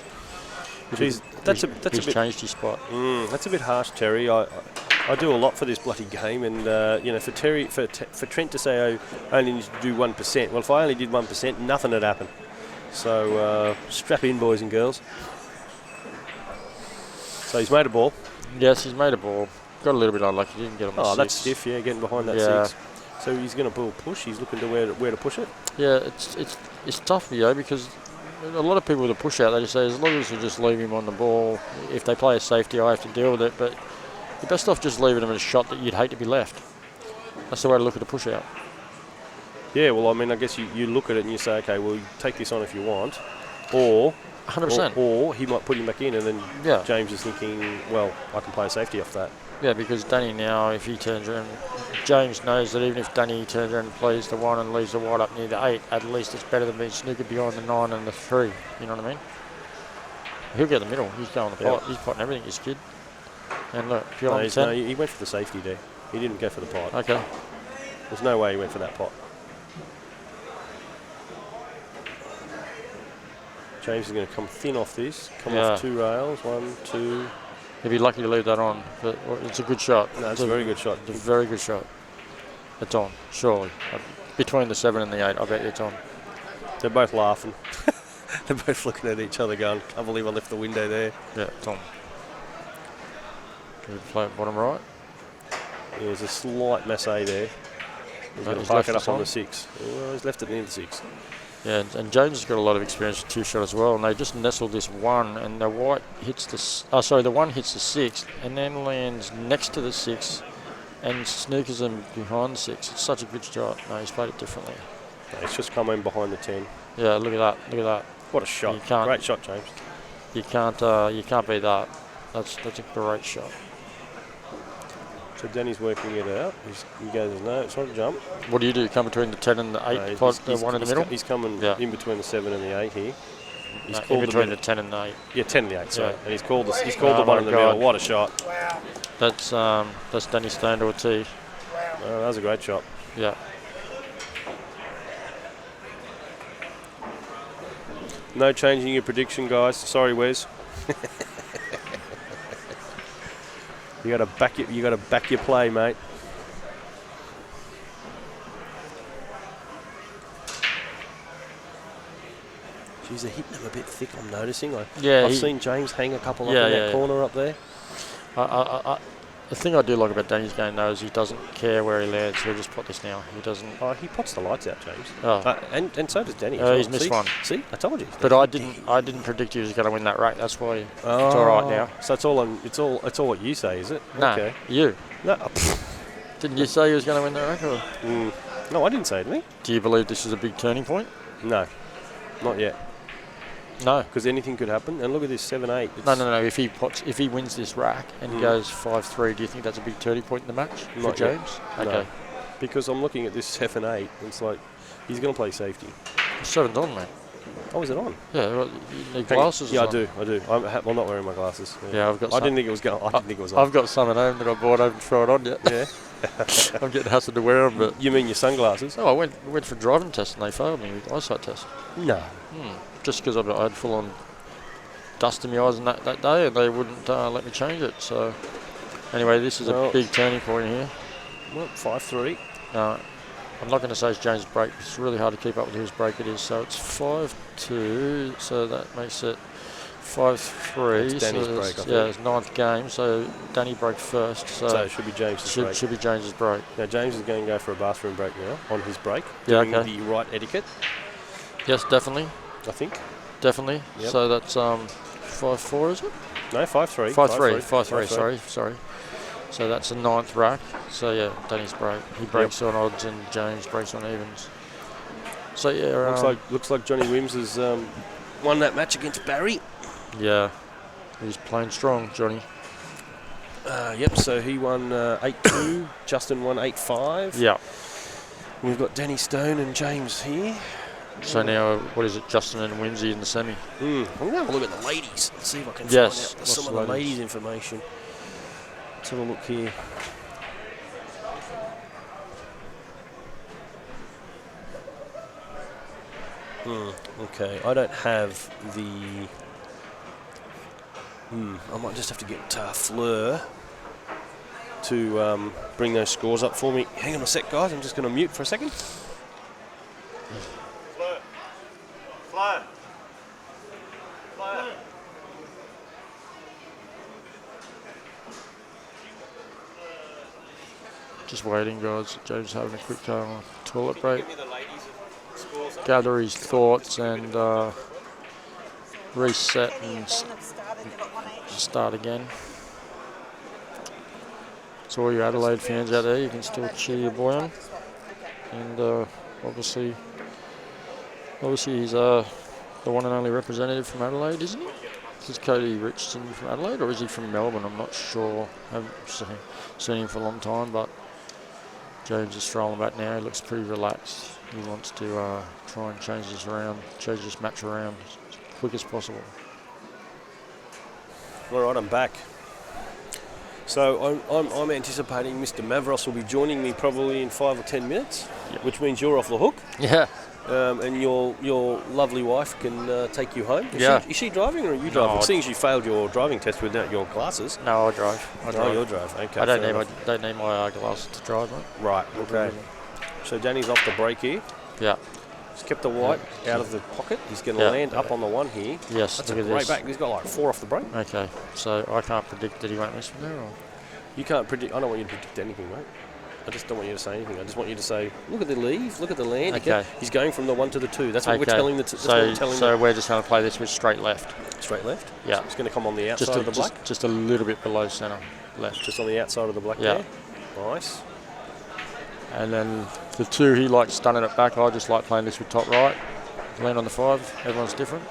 changed his spot. That's a bit harsh, Terry. I do a lot for this bloody game, and for Trent to say I only need to do 1%. Well, if I only did 1%, nothing had happened. So strap in, boys and girls. So he's made a ball. Yes, he's made a ball. Got a little bit unlucky. He didn't get on the 6. That's stiff. Yeah, getting behind that 6. So he's going to push. He's looking to where to push it. Yeah, it's tough, because a lot of people with a push out, they just say as long as you just leave him on the ball, if they play a safety, I have to deal with it. But you're best off just leaving him in a shot that you'd hate to be left. That's the way to look at a push out. Yeah, well, I mean, I guess you look at it and you say, okay, well, you take this on if you want, or 100%, or he might put him back in, and then James is thinking, well, I can play a safety off that. Yeah, because Danny now, if he turns around, James knows that even if Danny turns around and plays the 1 and leaves the wide up near the 8, at least it's better than being snookered behind the 9 and the 3. You know what I mean? He'll get the middle. He's going the pot. He's potting everything, this kid. And look, if you're on the 10. No, he went for the safety there. He didn't go for the pot. Okay. There's no way he went for that pot. James is going to come thin off this. Come off 2 rails. 1, 2. He'd be lucky to leave that on, but it's a good shot. No, it's a very good shot. It's a very good shot. It's on, surely. Between the 7 and the 8, I bet it's on. They're both laughing. They're both looking at each other going, can't believe I left the window there. Yeah, it's on. Can we play it bottom right? Yeah, there's a slight masse there. He's going to park it up on the 6. Well, he's left it near the 6. Yeah, and James has got a lot of experience with 2-shot as well, and they just nestled this 1, and the white hits the 1 hits the 6, and then lands next to the 6, and snookers them behind the 6. It's such a good shot. No, he's played it differently. No, it's just come in behind the 10. Yeah, look at that. Look at that. What a shot! Great shot, James. You can't beat that. That's a great shot. So Danny's working it out. He goes, no, it's not a jump. What do you do? Come between the 10 and the 8 pod, the 1 in the middle? He's coming in between the 7 and the 8 here. He's called in between the 10 and the 8. Yeah, 10 and the 8, sorry. Yeah. And he's called the 1 in the middle. What a shot. That's Danny Stone to a tee. Oh, that was a great shot. Yeah. No changing your prediction, guys. Sorry, Wes. You got to back your play, mate. Geez, they're hitting them a bit thick, I'm noticing. I've seen James hang a couple up in that corner up there. The thing I do like about Danny's game, though, is he doesn't care where he lands. He'll just pot this now. He doesn't. Oh, he pots the lights out, James. Oh. And so does Danny. Well. He's missed one. See, I told you. But I didn't predict he was going to win that rack. That's why it's all right now. So it's all what you say, is it? No, okay. You. No. Didn't you say he was going to win that rack? Or? No, I didn't say anything. Do you believe this is a big turning point? No, not yet. No, because anything could happen. And look at this 7-8. No. If he wins this rack and he goes 5-3, do you think that's a big turning point in the match for James? Yet. Okay. No. Because I'm looking at this 7-8. It's like he's going to play safety. 7's on, mate. Oh, is it on? Yeah. Well, you need glasses. Yeah, I do. I'm not wearing my glasses. Yeah, I've got. I didn't think it was going. I didn't think it was on. I've got some at home that I bought. I haven't thrown it on yet. Yeah. I'm getting hassled to wear them, but. You mean your sunglasses? Oh, I went for a driving test and they failed me with eyesight test. No. Just because I had full on dust in my eyes that day, and they wouldn't let me change it. So, anyway, this is a big turning point here. Well, 5-3. I'm not going to say it's James' break. It's really hard to keep up with whose break it is. So it's 5-2. So that makes it 5-3. It's Danny's break. I think. Yeah, it's 9th game. So Danny broke first. So it should be James' break. Should be James's break. Now James is going to go for a bathroom break now on his break. Yeah, doing the right etiquette. Yes, definitely. I think. Definitely. Yep. So that's 5-4, is it? No, 5-3. 5-3. Sorry. So that's a 9th rack. So yeah, Danny's break. He breaks on odds and James breaks on evens. So yeah, looks like Johnny Wims has won that match against Barry. Yeah, he's playing strong, Johnny. Yep. So he won 8-2. Justin won 8-5. Yeah. We've got Danny Stone and James here. So now, what is it? Justin and Wimsey in the semi. I'm going to have a look at the ladies and see if I can find out some of the ladies' information. Let's have a look here. Okay, I don't have the... I might just have to get Fleur to bring those scores up for me. Hang on a sec, guys. I'm just going to mute for a second. Fleur. Just waiting, guys. James having a quick toilet break. Gather his thoughts and reset and start again. So all you Adelaide fans out there, you can still cheer your boy on. And obviously he's the one and only representative from Adelaide, isn't he? Is Cody Richardson from Adelaide, or is he from Melbourne? I'm not sure. I haven't seen him for a long time, but James is strolling back now. He looks pretty relaxed. He wants to try and change this match around as quick as possible. All right, I'm back. So I'm anticipating Mr. Mavros will be joining me probably in 5 or 10 minutes, which means you're off the hook. Yeah. And your lovely wife can take you home. Is she driving or are you driving? Seeing as you failed your driving test without your glasses. No, I drive. You'll drive. Okay. I don't need my glasses to drive, mate. Right. Okay. So Danny's off the break here. Yeah. He's kept the white out of the pocket. He's going to land up on the one here. Yes. That's a great back. He's got like 4 off the break. Okay. So I can't predict that he won't miss from there, or? You can't predict. I don't want you to predict anything, mate. I just don't want you to say anything. I just want you to say, look at the leave, look at the land. Okay. He's going from the 1 to the 2. That's what we're telling the So we're just going to play this with straight left. Straight left? Yeah. So it's going to come on the outside of the black? Just a little bit below centre left. Just on the outside of the black there? Nice. And then the 2, he likes stunning it back. I just like playing this with top right. Land on the 5. Everyone's different.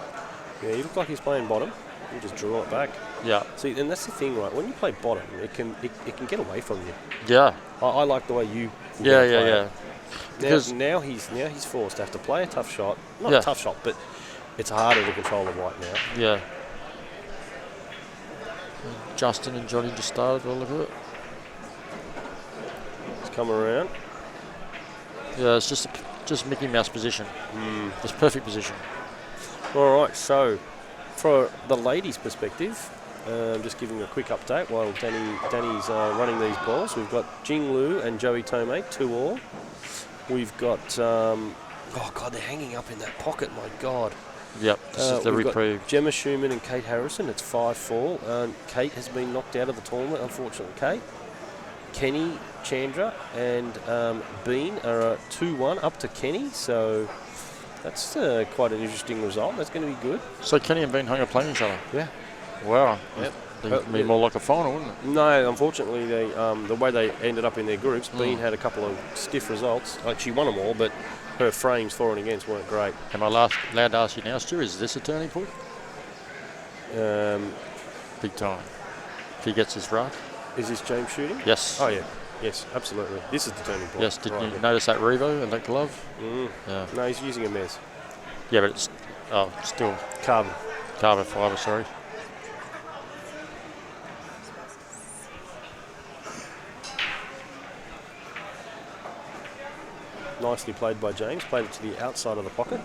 Yeah, he looks like he's playing bottom. You just draw it back. Yeah. See, and that's the thing, right? When you play bottom, it can get away from you. Yeah. I like the way you. Yeah. Because now he's forced to have to play a tough shot. Not a tough shot, but it's harder to control the white now. Yeah. Justin and Johnny just started. Well, look at it. He's come around. Yeah, it's just Mickey Mouse position. It's perfect position. All right, so for the ladies' perspective, just giving a quick update while Danny's running these balls. We've got Jing Lu and Joey Tomei, 2-all. We've got, oh God, they're hanging up in that pocket, my God. Yep, this is the we've reprieve. got Gemma Schumann and Kate Harrison. It's 5-4. Kate has been knocked out of the tournament, unfortunately. Kate. Kenny, Chandra, and Bean are 2-1 up to Kenny. So that's quite an interesting result. That's going to be good. So Kenny and Bean hung are playing each other? Yeah. Wow. Yep. It'd be more like a final, wouldn't it? No, unfortunately, they, the way they ended up in their groups, Bean had a couple of stiff results. Like she won them all, but her frames for and against weren't great. Am I allowed to ask you now, Stu, is this a turning point? Big time. If he gets this right. Is this James shooting? Yes. Oh, yeah. Yes, absolutely. This is the turning point. Yes, did you notice that Revo and that glove? Yeah. No, he's using a mess. Yeah, but it's still Carbon fibre, sorry. Nicely played by James. Played it to the outside of the pocket.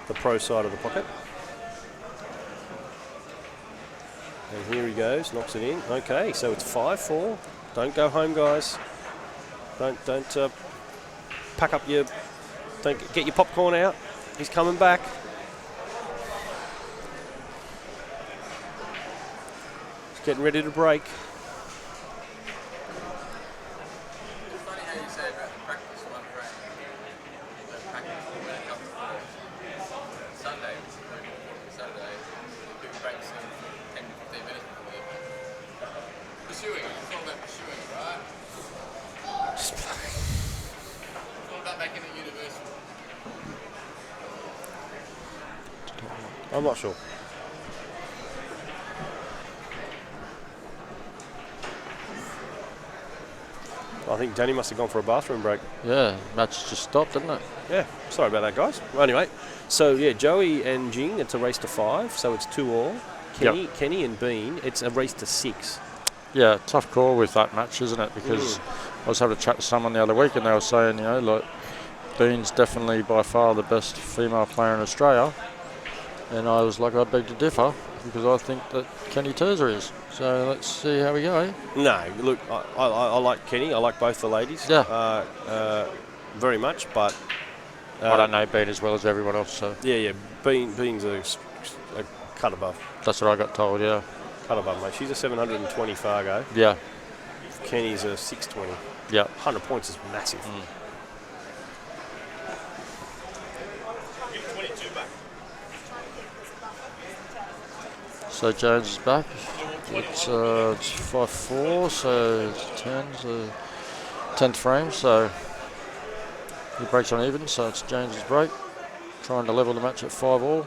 The pro side of the pocket. And here he goes, knocks it in. Okay, so it's 5-4. Don't go home, guys. Don't pack up your. Don't get your popcorn out. He's coming back. He's getting ready to break. It's funny how you say about the practice one frame. The practice when it comes to Sunday, Sunday, people practicing 10 to 15 minutes before they're pursuing. It's all about pursuing, right? It's all about making it universal. I'm not sure. I think Danny must have gone for a bathroom break. Yeah, match just stopped, didn't it? Yeah, sorry about that, guys. Well, anyway, so yeah, Joey and Jing, it's a race to 5, so it's 2-all. Kenny and Bean, it's a race to 6. Yeah, tough call with that match, isn't it? Because I was having a chat to someone the other week and they were saying, like, Bean's definitely by far the best female player in Australia. And I was like, I beg to differ because I think that Kenny Terza is. So let's see how we go. No, look, I like Kenny. I like both the ladies. Yeah. Very much, but I don't know Bean as well as everyone else. So yeah. Bean's a cut above. That's what I got told. Yeah. Cut above, mate. She's a 720 Fargo. Yeah. Kenny's a 620. Yeah. 100 points is massive. So Jones is back. It's 5-4, so it's 10th frame. So he breaks on even. So it's James's break, trying to level the match at 5-all.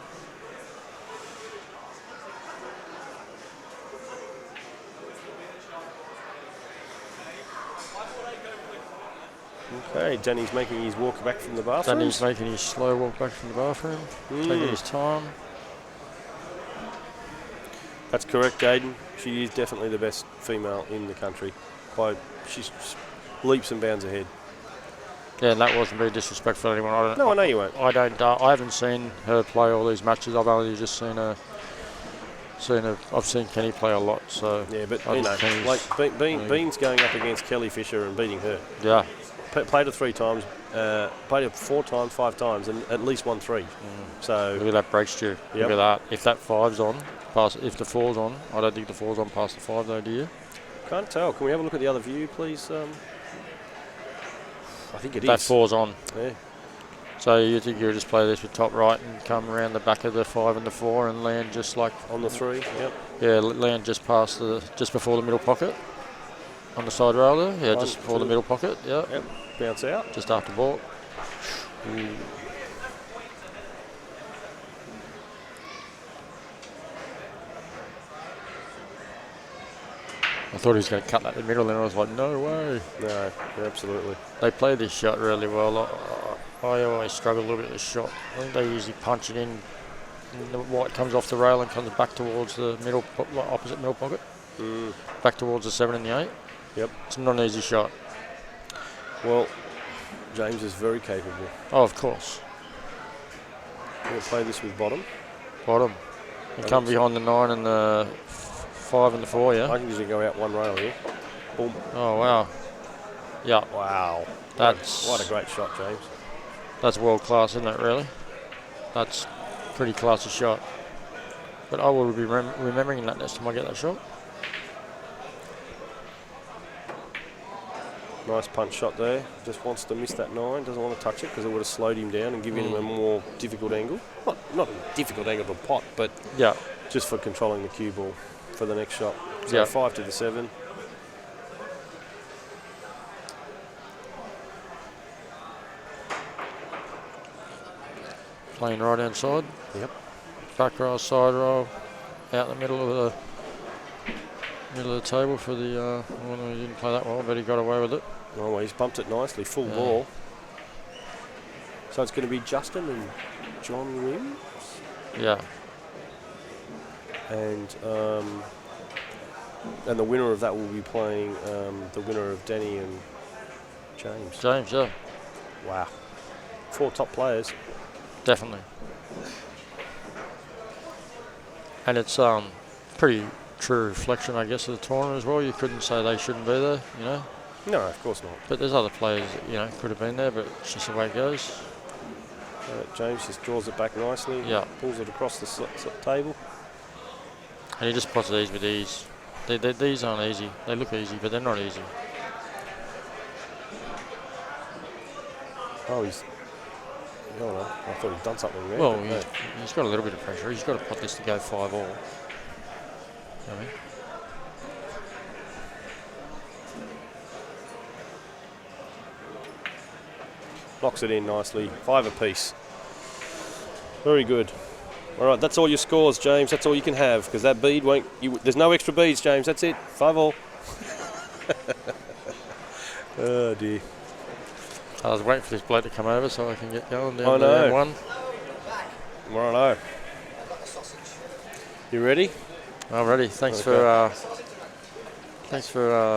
Okay, Danny's making his walk back from the bathroom. Danny's making his slow walk back from the bathroom, taking his time. That's correct, Aiden. She is definitely the best female in the country. She's leaps and bounds ahead. Yeah, and that wasn't very disrespectful to anyone. I know you won't. I haven't seen her play all these matches. I've only just seen her. I've seen Kenny play a lot. So yeah, but like Bean's going up against Kelly Fisher and beating her. Yeah. Played her 3 times, played her 4 times, 5 times, and at least won 3. So look at that break, Stu. Look at that. If that 5's on, if the 4's on, I don't think the 4's on past the 5 though, do you? Can't tell. Can we have a look at the other view, please? I think it is. That 4's on. Yeah. So you think you would just play this with top right and come around the back of the 5 and the 4 and land just like on the 3? Yep. Yeah, land just before the middle pocket on the side rail there. Yeah, just before the middle pocket. Yeah. Yep. Bounce out. Just after ball. I thought he was going to cut that in the middle, and I was like, no way. No, absolutely. They play this shot really well. I always struggle a little bit with this shot. I think they usually punch it in, and the white comes off the rail and comes back towards the middle, opposite middle pocket. Back towards the 7 and the 8. Yep. It's not an easy shot. Well, James is very capable. Oh, of course. We'll play this with bottom. Bottom. And come behind the 9 and the 5 and the 4, yeah? I can usually go out one rail here. Boom. Oh, wow. Yeah. Wow. That's what a great shot, James. That's world class, isn't it, really? That's Pretty classy shot. But I will be remembering that next time I get that shot. Nice punch shot there. Just wants to miss that 9. Doesn't want to touch it because it would have slowed him down and given him a more difficult angle. Not a difficult angle to pot, but just for controlling the cue ball for the next shot. So 5 to the 7. Playing right hand side. Yep. Back roll, side roll, out the middle of the table for the. Well, he didn't play that well, but he got away with it. Oh, well, he's bumped it nicely, full ball. So it's going to be Justin and John Williams. Yeah. And the winner of that will be playing the winner of Danny and James. James, yeah. Wow. 4 top players. Definitely. And it's pretty true reflection, I guess, of the tournament as well. You couldn't say they shouldn't be there, you know. No, of course not. But there's other players that, you know, could have been there, but it's just the way it goes. James just draws it back nicely. Yeah. Pulls it across the table. And he just puts these with ease. These aren't easy. They look easy, but they're not easy. Oh, he's... Oh, no. I thought he'd done something there. Well, he's got a little bit of pressure. He's got to put this to go 5-all. You know what I mean? Locks it in nicely. 5 apiece. Very good. All right, that's all your scores, James. That's all you can have, because that bead won't... there's no extra beads, James. That's it. 5-all. Oh, dear. I was waiting for this bloke to come over so I can get going down I know. to M1. Righto. You ready? I'm ready. Thanks for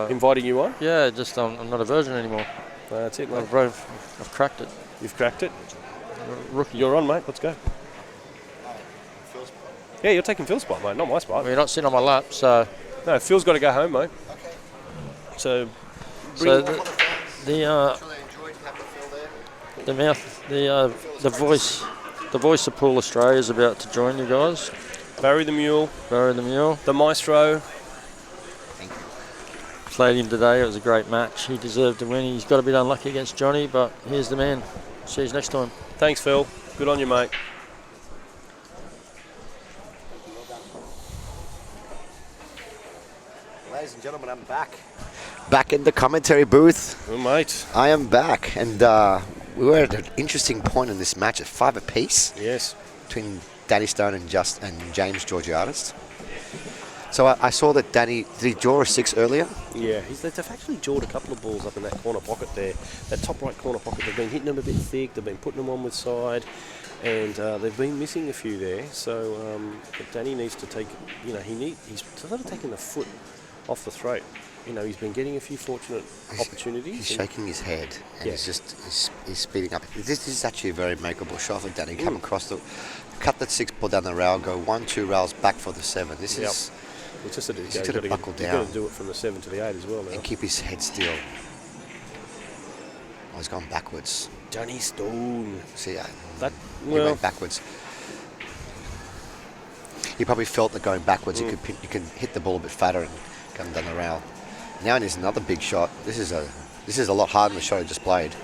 inviting you on? Yeah, just I'm not a virgin anymore. That's it, mate. I've cracked it. You've cracked it? Rookie. You're on, mate. Let's go. Yeah, you're taking Phil's spot, mate, not my spot. Well, you're not sitting on my lap, so... No, Phil's got to go home, mate. Okay. The voice of Pool Australia is about to join you guys. Barry the Mule. The Maestro. Thank you. Played him today. It was a great match. He deserved to win. He's got a bit unlucky against Johnny, but here's the man. See you next time. Thanks, Phil. Good on you, mate. Ladies and gentlemen, I'm back. Back in the commentary booth. Oh, mate. I am back, and we were at an interesting point in this match at 5 apiece. Yes. Between Danny Stone and James Georgiadis. So I saw that Danny, did he draw a 6 earlier? Yeah, they've actually jawed a couple of balls up in that corner pocket there. That top right corner pocket, they've been hitting them a bit thick, they've been putting them on with side, and they've been missing a few there. So but Danny needs to take, he's sort of taking the foot off the throat. He's been getting a few fortunate opportunities. He's shaking his head, and he's speeding up. This is actually a very makeable shot for Danny. Come across cut that 6 ball down the rail, go 1-2 rails back for the 7. This is... It's just that he's got to buckle down. He's got to do it from the 7 to the 8 as well now. And keep his head still. Oh, he's gone backwards. Danny Stone. See, he went backwards. He probably felt that going backwards, you can hit the ball a bit fatter and come down the rail. Now there's another big shot. This is a lot harder than the shot he just played.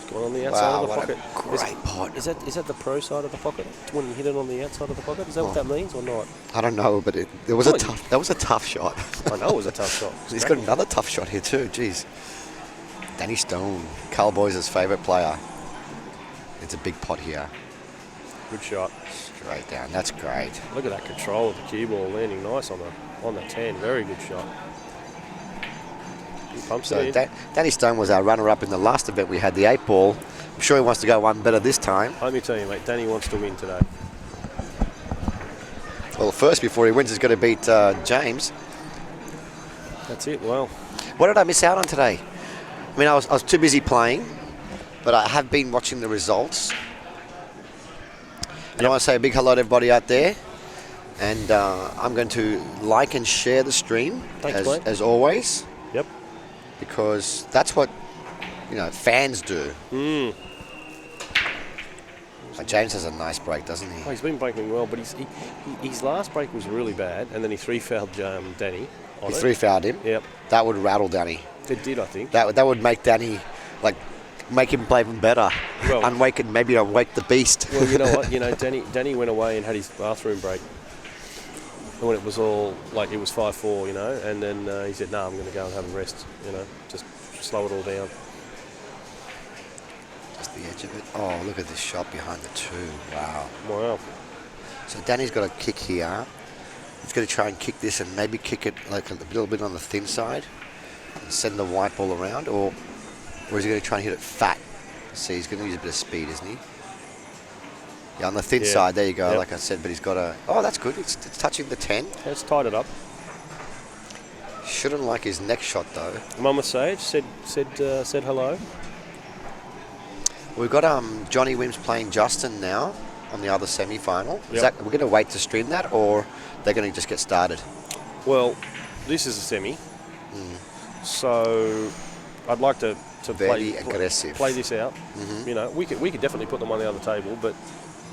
It's gone on the outside of the pocket. Great pot. Is that the pro side of the pocket? When you hit it on the outside of the pocket? Is that what that means or not? I don't know, but that was a tough shot. I know it was a tough shot. He's got another tough shot here too. Jeez. Danny Stone, Carl Boyes' favourite player. It's a big pot here. Good shot. Straight down. That's great. Look at that control of the cue ball landing nice on the 10. Very good shot. He pumps it in. Danny Stone was our runner-up in the last event. We had the 8 ball. I'm sure he wants to go one better this time. Let me tell you, mate, Danny wants to win today. Well, first, before he wins, he's got to beat James. That's it. Well, what did I miss out on today? I mean, I was too busy playing, but I have been watching the results. And I want to say a big hello to everybody out there. And I'm going to like and share the stream, as always. Yep. Because that's what, fans do. James has a nice break, doesn't he? Oh, he's been breaking well, but his last break was really bad, and then he 3-fouled Danny on He it. 3-fouled him. Yep. That would rattle Danny. It did, I think. That would make Danny, make him play even better. Well, unwake the beast. Well, you know what? Danny went away and had his bathroom break. When it was all, it was 5-4, and then he said, I'm going to go and have a rest, just slow it all down. Just the edge of it. Oh, look at this shot behind the 2. Wow. So Danny's got a kick here. He's going to try and kick this and maybe kick it a little bit on the thin side and send the white ball around, or is he going to try and hit it fat? See, he's going to use a bit of speed, isn't he? Yeah, on the thin side, there you go, like I said, but he's got a... Oh, that's good. It's touching the 10. Let's tied it up. Shouldn't like his next shot, though. Mama Sage said hello. We've got Johnny Wims playing Justin now on the other semi-final. Yep. We're going to wait to stream that, or they're going to just get started? Well, this is a semi, so I'd like to Very aggressive. play this out. We could definitely put them on the other table, but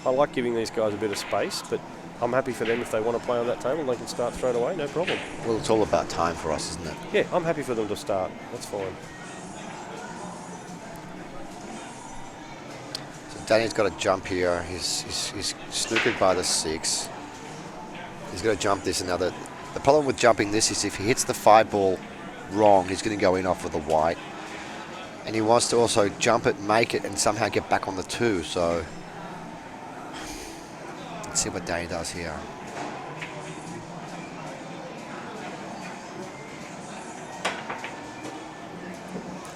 I like giving these guys a bit of space. But I'm happy for them if they want to play on that table. They can start straight away, no problem. Well, it's all about time for us, isn't it? Yeah, I'm happy for them to start. That's fine. Danny's got to jump here. He's snookered by the 6. He's got to jump this and the problem with jumping this is if he hits the 5 ball wrong, he's going to go in off with the white. And he wants to also jump it, make it, and somehow get back on the 2. So let's see what Danny does here.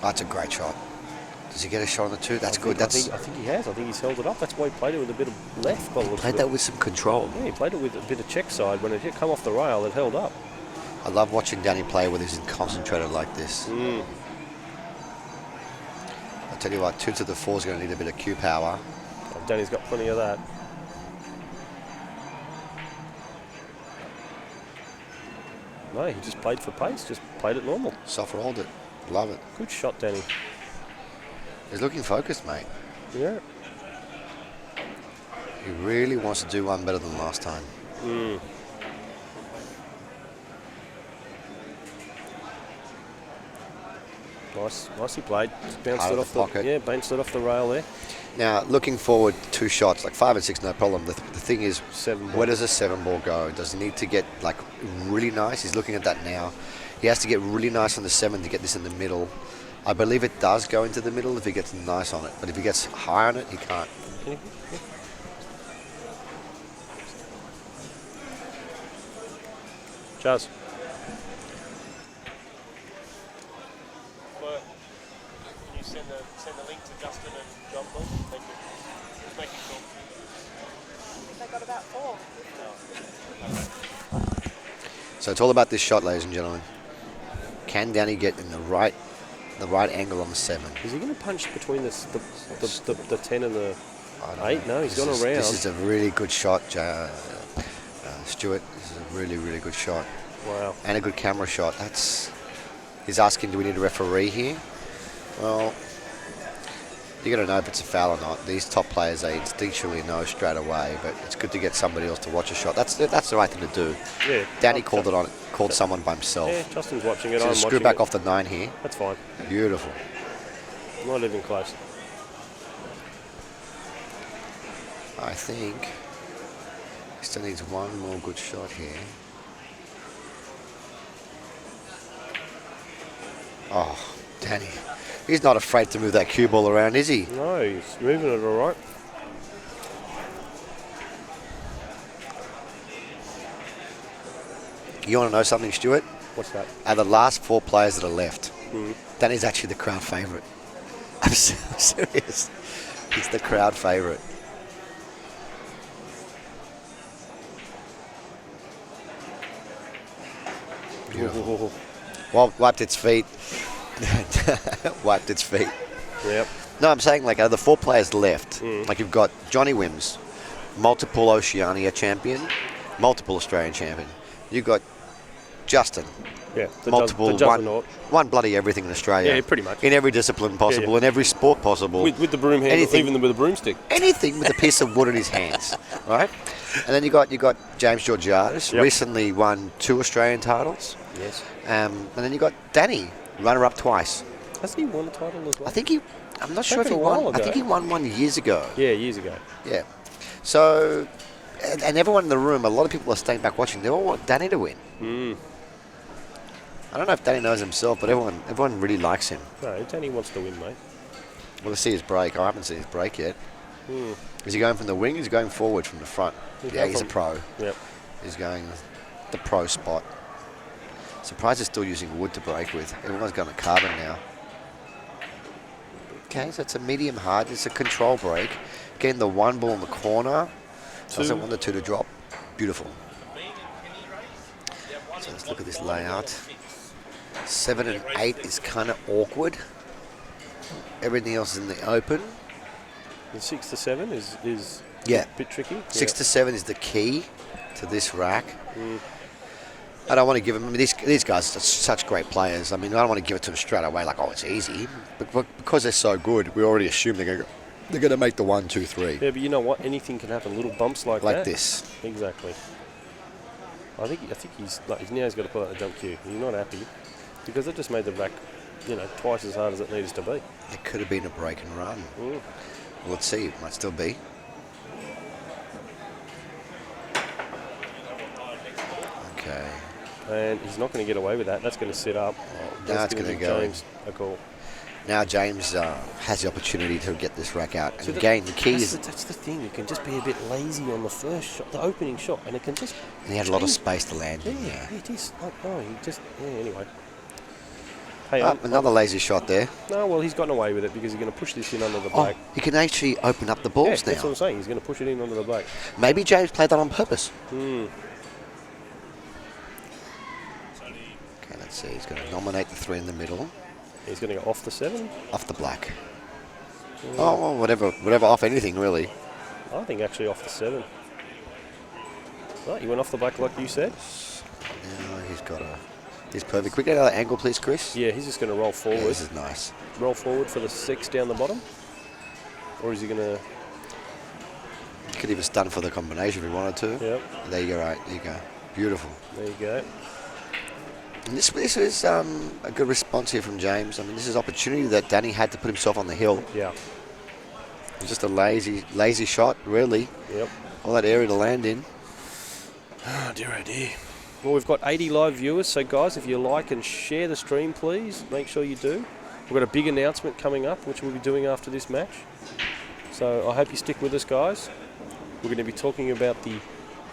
That's a great shot. Does he get a shot on the 2? That's good. I think he has. I think he's held it up. That's why he played it with a bit of left. Played that with some control. Yeah, he played it with a bit of check side. When it hit come off the rail, it held up. I love watching Danny play when he's concentrated like this. I'll tell you what, 2 to the 4 is going to need a bit of Q power. Oh, Danny's got plenty of that. No, he just played for pace. Just played it normal. Soft rolled it. Love it. Good shot, Danny. He's looking focused, mate. Yeah. He really wants to do one better than last time. Nicely played. Bounced it off the pocket. Yeah, bounced it off the rail there. Now, looking forward, 2 shots, 5 and 6, no problem. The thing is, 7 where does a 7 ball go? Does he need to get really nice? He's looking at that now. He has to get really nice on the 7 to get this in the middle. I believe it does go into the middle if he gets nice on it, but if he gets high on it, he can't. Chaz. Can you send the link to Justin and John, please? Thank you. Just making sure. They got about 4. So it's all about this shot, ladies and gentlemen. Can Danny get in the right angle on the 7? Is he going to punch between the 10 and the 8? No, he's gone around. This is a really good shot, Stuart. This is a really, really good shot. Wow. And a good camera shot. He's asking, do we need a referee here? Well, you're going to know if it's a foul or not. These top players, they instinctually know straight away, but it's good to get somebody else to watch a shot. That's the right thing to do. Yeah. Danny called someone by himself. Yeah, Justin's watching it. So I'm screw watching back it. off the 9 here. That's fine. Beautiful. Not even close. I think he still needs one more good shot here. Oh, Danny. He's not afraid to move that cue ball around, is he? No, he's moving it all right. You want to know something, Stuart? What's that? Out of the last 4 players that are left, Danny's actually the crowd favourite. I'm serious. He's the crowd favourite. Beautiful. Well, wiped its feet. Wiped its feet. Yep. No, I'm saying out of the 4 players left, you've got Johnny Wims, multiple Oceania champion, multiple Australian champion. You've got Justin. Yeah, Multiple, one bloody everything in Australia. Yeah, pretty much. In every discipline possible, in every sport possible. With the broom handle, even with a broomstick. Anything with a piece of wood in his hands, right? And then you got James Georgiadis, recently won 2 Australian titles. Yes. And then you got Danny, runner-up twice. Hasn't he won a title as well? I'm not sure if he won. I think he won one years ago. Yeah, years ago. Yeah. So, and everyone in the room, a lot of people are staying back watching. They all want Danny to win. I don't know if Danny knows himself, but everyone really likes him. No, Danny wants to win, mate. Well, let's see his break. I haven't seen his break yet. Is he going from the wing? He's going forward from the front. He's a pro. Yep. He's going the pro spot. Surprised they're still using wood to break with. Everyone's going to carbon now. Okay, so it's a medium hard. It's a control break. Getting the 1 ball in the corner. Doesn't want the 2 to drop. Beautiful. So let's look at this layout. 7 and 8 is kind of awkward. Everything else is in the open. The 6 to 7 is a bit tricky. 6 to 7 is the key to this rack. I don't want to give them. I mean, these guys are such great players. I mean, I don't want to give it to them straight away like, oh, it's easy. But because they're so good, we already assume they're going to make the 1, 2, 3. Yeah, but you know what? Anything can happen. Little bumps like that. Like this. Exactly. I think he's now he's got to pull out the jump cue. He's not happy because it just made the rack, twice as hard as it needs to be. It could have been a break and run. Well, let's see. It might still be. Okay. And he's not going to get away with that. That's going to sit up. Now it's going to go. James a call. Now James has the opportunity to get this rack out. And again, the key is... That's the thing. You can just be a bit lazy on the first shot, the opening shot, and it can just... And he had a lot of space to land in there. Yeah, it is. Anyway. Hey, another lazy shot there. No, well, he's gotten away with it because he's going to push this in under the black. He can actually open up the balls now. That's what I'm saying. He's going to push it in under the black. Maybe James played that on purpose. Okay, let's see. He's going to nominate the 3 in the middle. He's going to go off the 7? Off the black. Oh, well, whatever, off anything, really. I think actually off the 7. Right, he went off the black like you said. Now he's perfect. Quick, another angle, please, Chris. Yeah, he's just going to roll forward. Yeah, this is nice. Roll forward for the 6 down the bottom? Or is he going to... He could even stun for the combination if he wanted to. Yep. There you go, right. There you go. Beautiful. There you go. And this is a good response here from James. I mean, this is opportunity that Danny had to put himself on the hill. Yeah. It was just a lazy shot, really. Yep. All that area to land in. Oh, dear, oh, dear. Well, we've got 80 live viewers, so guys, if you like and share the stream, please, make sure you do. We've got a big announcement coming up, which we'll be doing after this match. So I hope you stick with us, guys. We're going to be talking about the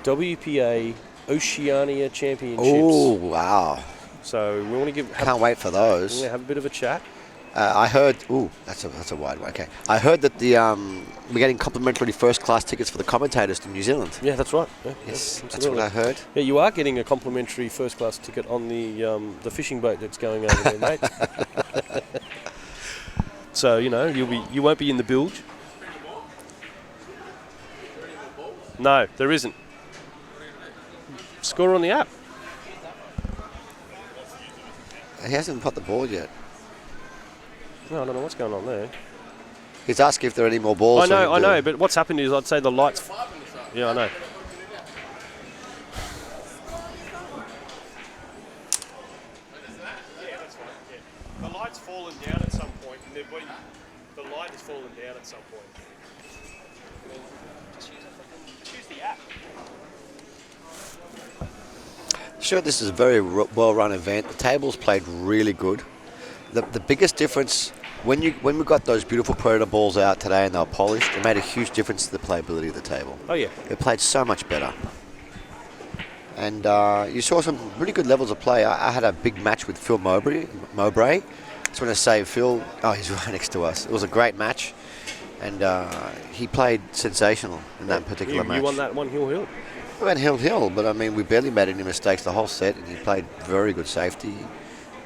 WPA Oceania Championships. Oh, wow. So we want to Can't wait for those. Have a bit of a chat. I heard. Ooh, that's a wide one. Okay. I heard that we're getting complimentary first-class tickets for the commentators to New Zealand. Yeah, that's right. Yeah, yes, that's what I heard. Yeah, you are getting a complimentary first-class ticket on the fishing boat that's going over there, mate. So you won't be in the bilge. No, there isn't. Score on the app. He hasn't put the ball yet. No, I don't know what's going on there. He's asking if there are any more balls. I know, but what's happened is I'd say the lights... Yeah, I know. The light's fallen down at some point, and the light has fallen down at some point. Just use the app. Sure, this is a very well-run event. The tables played really good. The biggest difference, when we got those beautiful Predator balls out today and they were polished, it made a huge difference to the playability of the table. Oh, yeah. It played so much better. And you saw some really good levels of play. I had a big match with Phil Mowbray. I just want to say, Phil, he's right next to us. It was a great match. And he played sensational in that particular match. You won that one hill. We went hill, but I mean, we barely made any mistakes the whole set, and he played very good safety,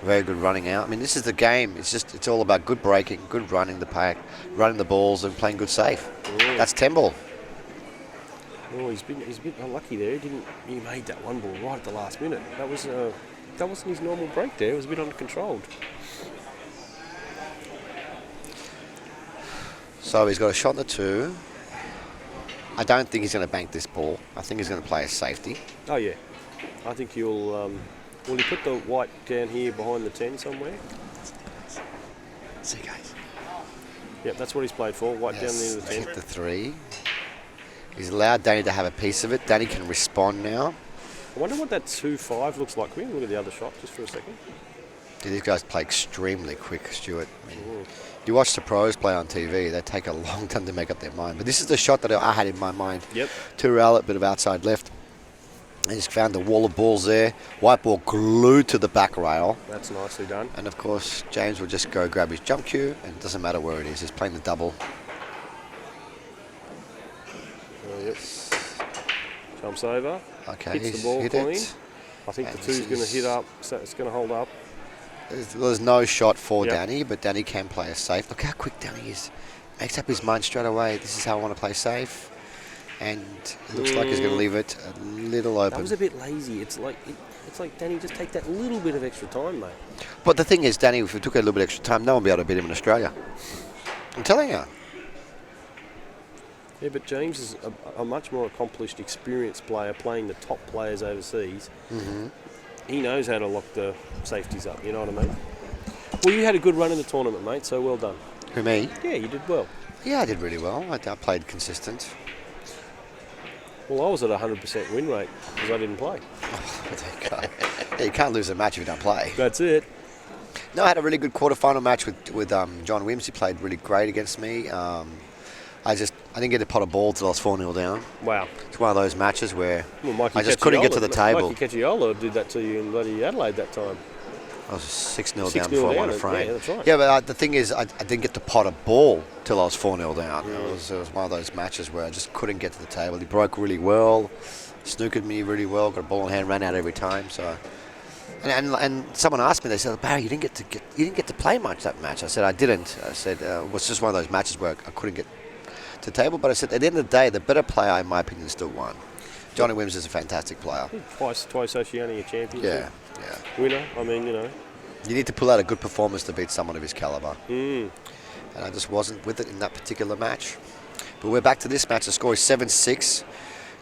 very good running out. I mean, this is the game. It's all about good breaking, good running the pack, running the balls, and playing good safe. Yeah. That's 10 ball. Oh, he's a bit unlucky there. He made that one ball right at the last minute. That was that wasn't his normal break there. It was a bit uncontrolled. So he's got a shot on the 2. I don't think he's going to bank this ball. I think he's going to play a safety. Oh, yeah. I think he'll... will he put the white down here behind the 10 somewhere? See, guys. Yep, that's what he's played for. White down near the 10. Hit the 3. He's allowed Danny to have a piece of it. Danny can respond now. I wonder what that 2-5 looks like. Can we look at the other shot just for a second? Dude, these guys play extremely quick, Stuart. I mean, you watch the pros play on TV, they take a long time to make up their mind. But this is the shot that I had in my mind. Yep. 2 rail, a bit of outside left. I just found the wall of balls there. White ball glued to the back rail. That's nicely done. And of course, James will just go grab his jump cue, and it doesn't matter where it is. He's playing the double. Yep. Jumps over. Okay, hits the ball hit clean. it. I think And the 2's going to hit up, so it's going to hold up. There's no shot for Yep. Danny, but Danny can play a safe. Look how quick Danny is. Makes up his mind straight away. This is how I want to play safe. And it looks like he's going to leave it a little open. That was a bit lazy. It's like Danny, just take that little bit of extra time, mate. But the thing is, Danny, if we took a little bit extra time, no one would be able to beat him in Australia. I'm telling you. Yeah, but James is a much more accomplished, experienced player playing the top players overseas. Mm-hmm. He knows how to lock the safeties up, you know what I mean? Well, you had a good run in the tournament, mate, so well done. Who, me? Yeah, you did well. Yeah, I did really well. I played consistent. Well, I was at 100% win rate because I didn't play. Yeah, you can't lose a match if you don't play. That's it. No, I had a really good quarterfinal match with John Wims. He played really great against me. I didn't get a pot of ball till I was 4-0 down. Wow. It's one of those matches where Well, I just couldn't get to the table. Mikey Cacciolo did that to you in bloody Adelaide that time. I was 6-0 6-0 down before I won a down, frame. yeah, that's right. Yeah, but the thing is, I didn't get the pot of ball till I was 4-0 down. It was one of those matches where I just couldn't get to the table. He broke really well, snookered me really well, got a ball in hand, ran out every time. So, and someone asked me, they said, Barry, you didn't get to play much that match. I said I didn't. I said it was just one of those matches where I couldn't get to the table. But I said at the end of the day, the better player, in my opinion, still won. Johnny Wims is a fantastic player. Twice Oceania champion. Yeah. Winner. I mean, you know. You need to pull out a good performance to beat someone of his caliber. Mm. And I just wasn't with it in that particular match. But we're back to this match. The score is 7-6.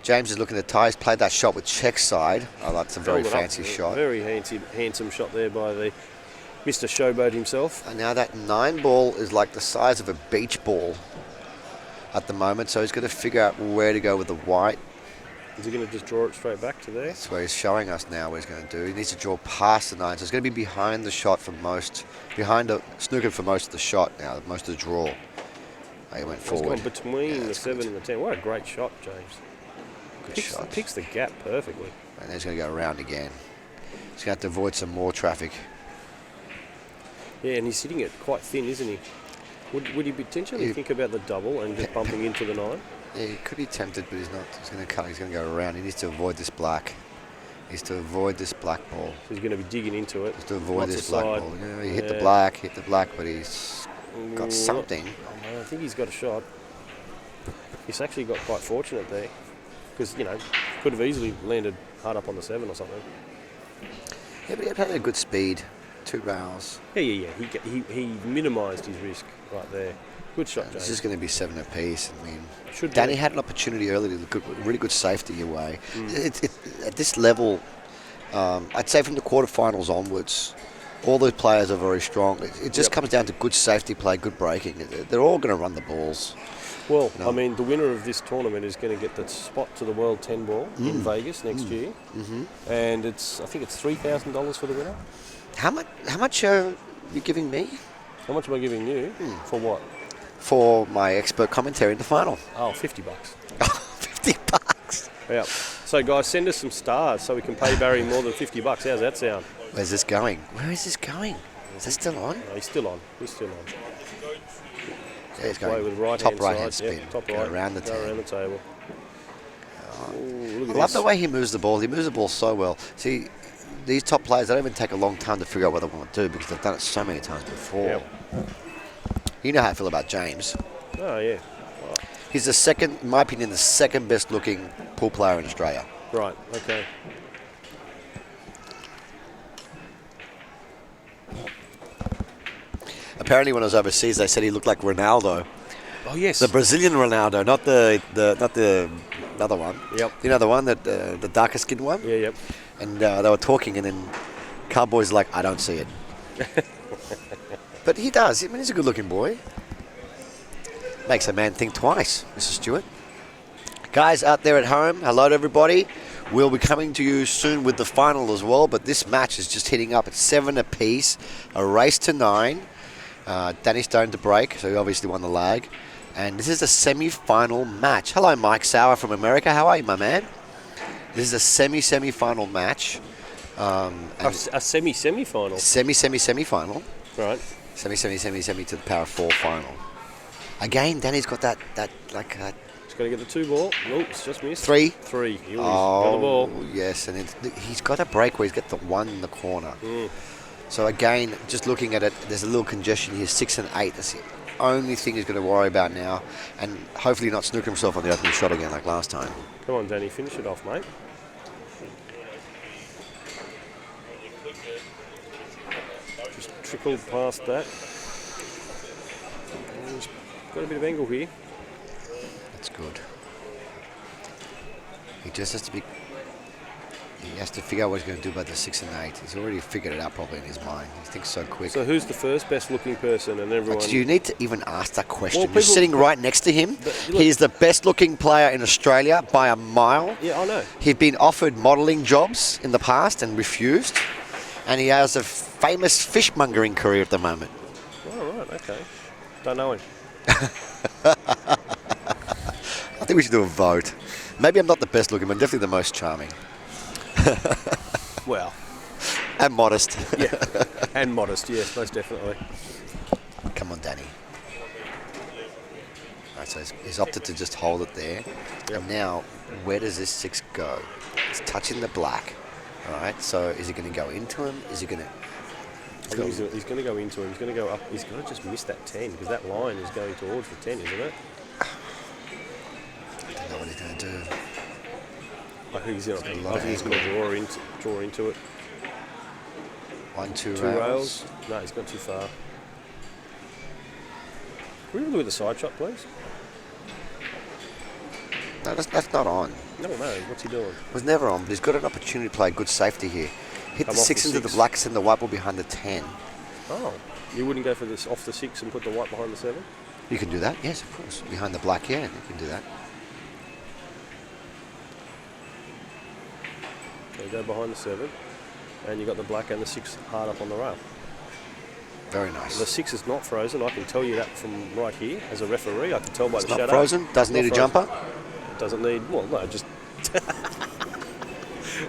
James is looking to tie. He's played that shot with check side. Oh, that's a very fancy shot. Very handsome shot there by the Mr. Showboat himself. And now that 9 ball is like the size of a beach ball at the moment. So he's got to figure out where to go with the white. Is he going to just draw it straight back to there? That's where he's showing us now what he's going to do. He needs to draw past the 9. So it's going to be behind the shot for most, behind the snooker for most of the shot now, most of the draw. He went forward. He's gone between the 7 and the 10. What a great shot, James. Good shot. Picks the gap perfectly. And he's going to go around again. He's going to have to avoid some more traffic. Yeah, and he's hitting it quite thin, isn't he? Would he potentially think about the double and just bumping into the 9? Yeah, he could be tempted, but he's not. He's going to cut. He's going to go around. He needs to avoid this black. He needs to avoid this black ball. So he's going to be digging into it. He needs to avoid this black side. ball. You know, he hit the black, but he's got something. Oh, man, I think he's got a shot. He's actually got quite fortunate there. Because, you know, could have easily landed hard up on the 7 or something. Yeah, but he had a good speed. 2 rails. Yeah. He minimised his risk right there. Good shot, James. This is going to be 7 apiece. I mean, Should Danny be. had an opportunity earlier to look really good safety away. At this level, I'd say from the quarterfinals onwards, all the players are very strong. It just comes down to good safety play, good breaking. They're all going to run the balls. Well, I mean, the winner of this tournament is going to get the spot to the World 10 ball in Vegas next year. Mm-hmm. And I think it's $3,000 for the winner. How much are you giving me? How much am I giving you? For what? For my expert commentary in the final. Oh, $50. $50. Yeah. So, guys, send us some stars so we can pay Barry more than $50. How's that sound? Where's this going? Where is this going? Is this still on? No, he's still on. Yeah, he's Play going with right top hand right-hand side. spin. Yep, top Go right. around the Go table. around the table. Ooh, look I at love this. the way he moves the ball. He moves the ball so well. See, these top players, they don't even take a long time to figure out what they want to do because they've done it so many times before. Yep. You know how I feel about James. Oh, yeah. He's the second, in my opinion, the second best looking pool player in Australia. Right, okay. Apparently, when I was overseas, they said he looked like Ronaldo. Oh yes. The Brazilian Ronaldo, not the other one. Yep. You know the one that the darker skinned one. Yeah. Yep. And they were talking, and then Cowboy's like, I don't see it. But he does. I mean, he's a good-looking boy. Makes a man think twice, Mr. Stewart. Guys out there at home, hello to everybody. We'll be coming to you soon with the final as well, but this match is just hitting up at 7 apiece. A race to 9. Danny Stone to break, so he obviously won the lag. And this is a semi-final match. Hello, Mike Sauer from America. How are you, my man? This is a semi-final match. A semi-final. Semi-final. Right. Semi to the power 4 final. Again, Danny's got that like. He's got to get the 2 ball. Nope, it's just missed. 3. 3. He's got the ball. Yes, and he's got a break where he's got the 1 in the corner. So again, just looking at it, there's a little congestion here. 6 and 8. That's the only thing he's going to worry about now, and hopefully not snook himself on the opening shot again like last time. Come on, Danny, finish it off, mate. Just trickled past that. He's got a bit of angle here. That's good. He just has to be. He has to figure out what he's going to do about the 6 and 8. He's already figured it out probably in his mind. He thinks so quick. So who's the first best looking person? And everyone. Do you need to even ask that question? Well, You're sitting right next to him. He's the best looking player in Australia by a mile. Yeah, I know. He's been offered modelling jobs in the past and refused. And he has a famous fishmongering career at the moment. Oh, right, okay. Don't know him. I think we should do a vote. Maybe I'm not the best looking, but I'm definitely the most charming. Well. And modest. Yeah, and modest, yes, most definitely. Come on, Danny. All right, so he's opted to just hold it there. Yep. And now, where does this 6 go? It's touching the black. All right, so is he going to go into him? Is he going to... He's going to go into him. He's going to go up. He's going to just miss that 10 because that line is going towards the 10, isn't it? I don't know what he's going to do. I think he's going to draw into it. 1, 2 2 rails. No, he's gone too far. Can we have a look at the side shot, please? No, that's not on. No, what's he doing? It was never on, but he's got an opportunity to play good safety here. Hit Come the off 6 the into the 6. black, send the white ball behind the 10. Oh, you wouldn't go for this off the 6 and put the white behind the 7? You can do that, yes, of course. Behind the black, yeah, you can do that. So you go behind the 7, and you got the black and the 6 hard up on the rail. Very nice. The 6 is not frozen. I can tell you that from right here as a referee. I can tell by It's the not shadow. frozen. Doesn't need a jumper. Doesn't need. Well, no, just.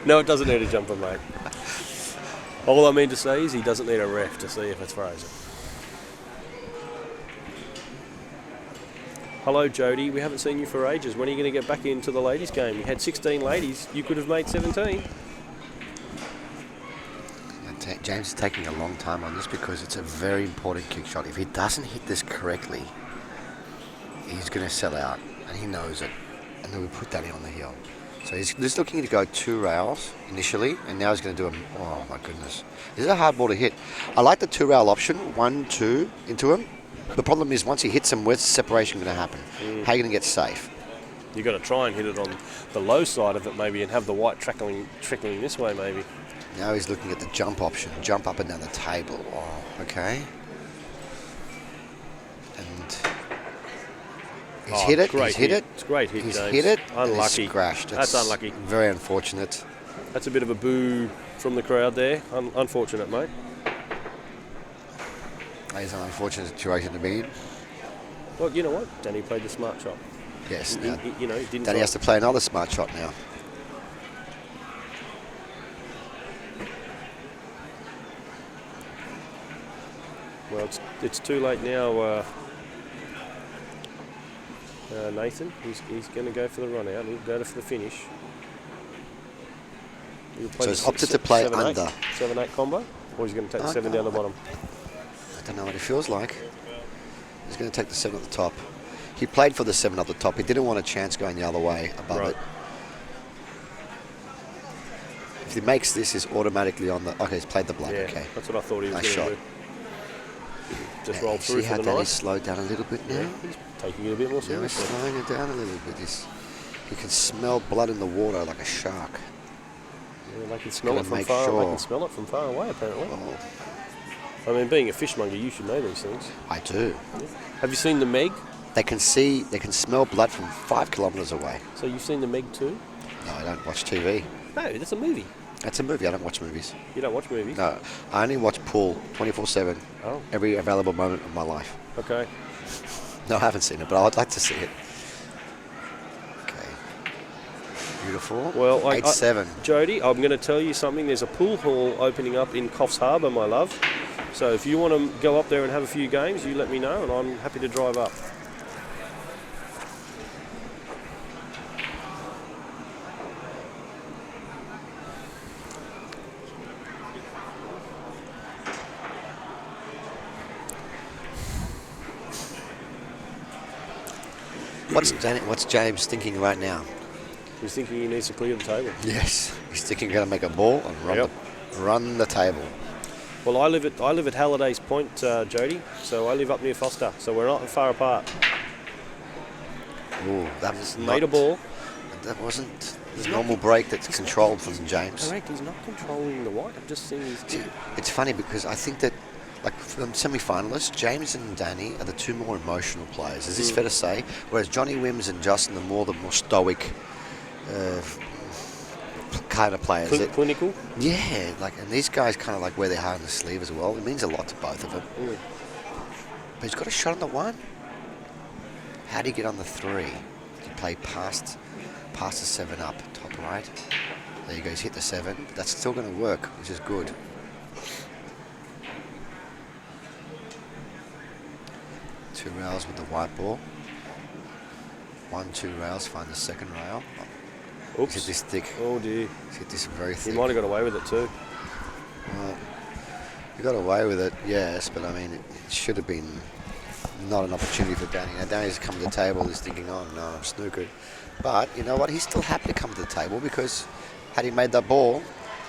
No, it doesn't need a jumper, mate. All I mean to say is he doesn't need a ref to see if it's frozen. Hello, Jody. We haven't seen you for ages. When are you going to get back into the ladies' game? You had 16 ladies. You could have made 17. James is taking a long time on this because it's a very important kick shot. If he doesn't hit this correctly, he's going to sell out, and he knows it. And then we put Danny on the heel. So he's just looking to go 2 rails initially, and now he's going to do a... Oh, my goodness. This is a hard ball to hit. I like the 2 rail option, 1, 2 into him. The problem is once he hits him, where's the separation going to happen? How are you going to get safe? You've got to try and hit it on the low side of it maybe and have the white trickling this way maybe. Now he's looking at the jump option. Jump up and down the table. Oh, okay. And he's hit it. He's hit it. It's a great hit, He's James. hit it. Unlucky. And scratched. That's unlucky. Very unfortunate. That's a bit of a boo from the crowd there. Unfortunate, mate. That is an unfortunate situation to be in. Well, you know what? Danny played the smart shot. Yes. He didn't. Danny has to play another smart shot now. Well, it's too late now, Nathan. He's going to go for the run out. He'll go for the finish. So he's opted to play under. 7-8 combo? Or he's going to take the 7 down the bottom? I don't know what it feels like. He's going to take the 7 at the top. He played for the 7 at the top. He didn't want a chance going the other way above it. If he makes this, he's automatically on the... Okay, he's played the black. Yeah, okay. that's what I thought he was Nice going to shot. do. just roll through See for how the Danny's night. slowed down a little bit now? Yeah, he's taking it a bit more Now he's seriously. slowing it down a little bit. You can smell blood in the water like a shark. Yeah, they can smell Gotta it from make far. sure. They can smell it from far away, apparently. Oh, I mean, being a fishmonger, you should know these things. I do. Have you seen the Meg? They can smell blood from 5 kilometres away. So you've seen the Meg too? No, I don't watch TV. No, that's a movie. That's a movie. I don't watch movies. You don't watch movies? No, I only watch pool 24/7, Oh, every available moment of my life. okay. No, I haven't seen it, but I'd like to see it. Okay. Beautiful. Well, 8-7. Jody, I'm going to tell you something. There's a pool hall opening up in Coffs Harbour, my love. So if you want to go up there and have a few games, you let me know, and I'm happy to drive up. What's James thinking right now? He's thinking he needs to clear the table. Yes. He's thinking going to make a ball and run the table. Well, I live at Halliday's Point, Jody. So I live up near Foster. So we're not far apart. Ooh, that was Made a ball. That wasn't the normal break that's controlled from James. Correct. He's not controlling the white. I'm just seeing his. It's funny because I think that, like, from semi-finalists, James and Danny are the two more emotional players. Is this fair to say? Whereas Johnny Wims and Justin are more stoic kind of players. Clinical. Yeah, and these guys kind of like wear their heart on the sleeve as well. It means a lot to both of them. Mm. But he's got a shot on the 1. How do you get on the 3? You play past the 7 up, top right. There you go, he's hit the 7. But that's still going to work, which is good. Two rails with the white ball. 1-2 rails, find the second rail. Oops. He's hit this thick. Oh dear. He's hit this very He thick. might have got away with it too. Well, he got away with it, yes, but I mean, it should have been not an opportunity for Danny. Now, Danny's come to the table, he's thinking, oh no, I'm snookered. But you know what? He's still happy to come to the table because had he made that ball,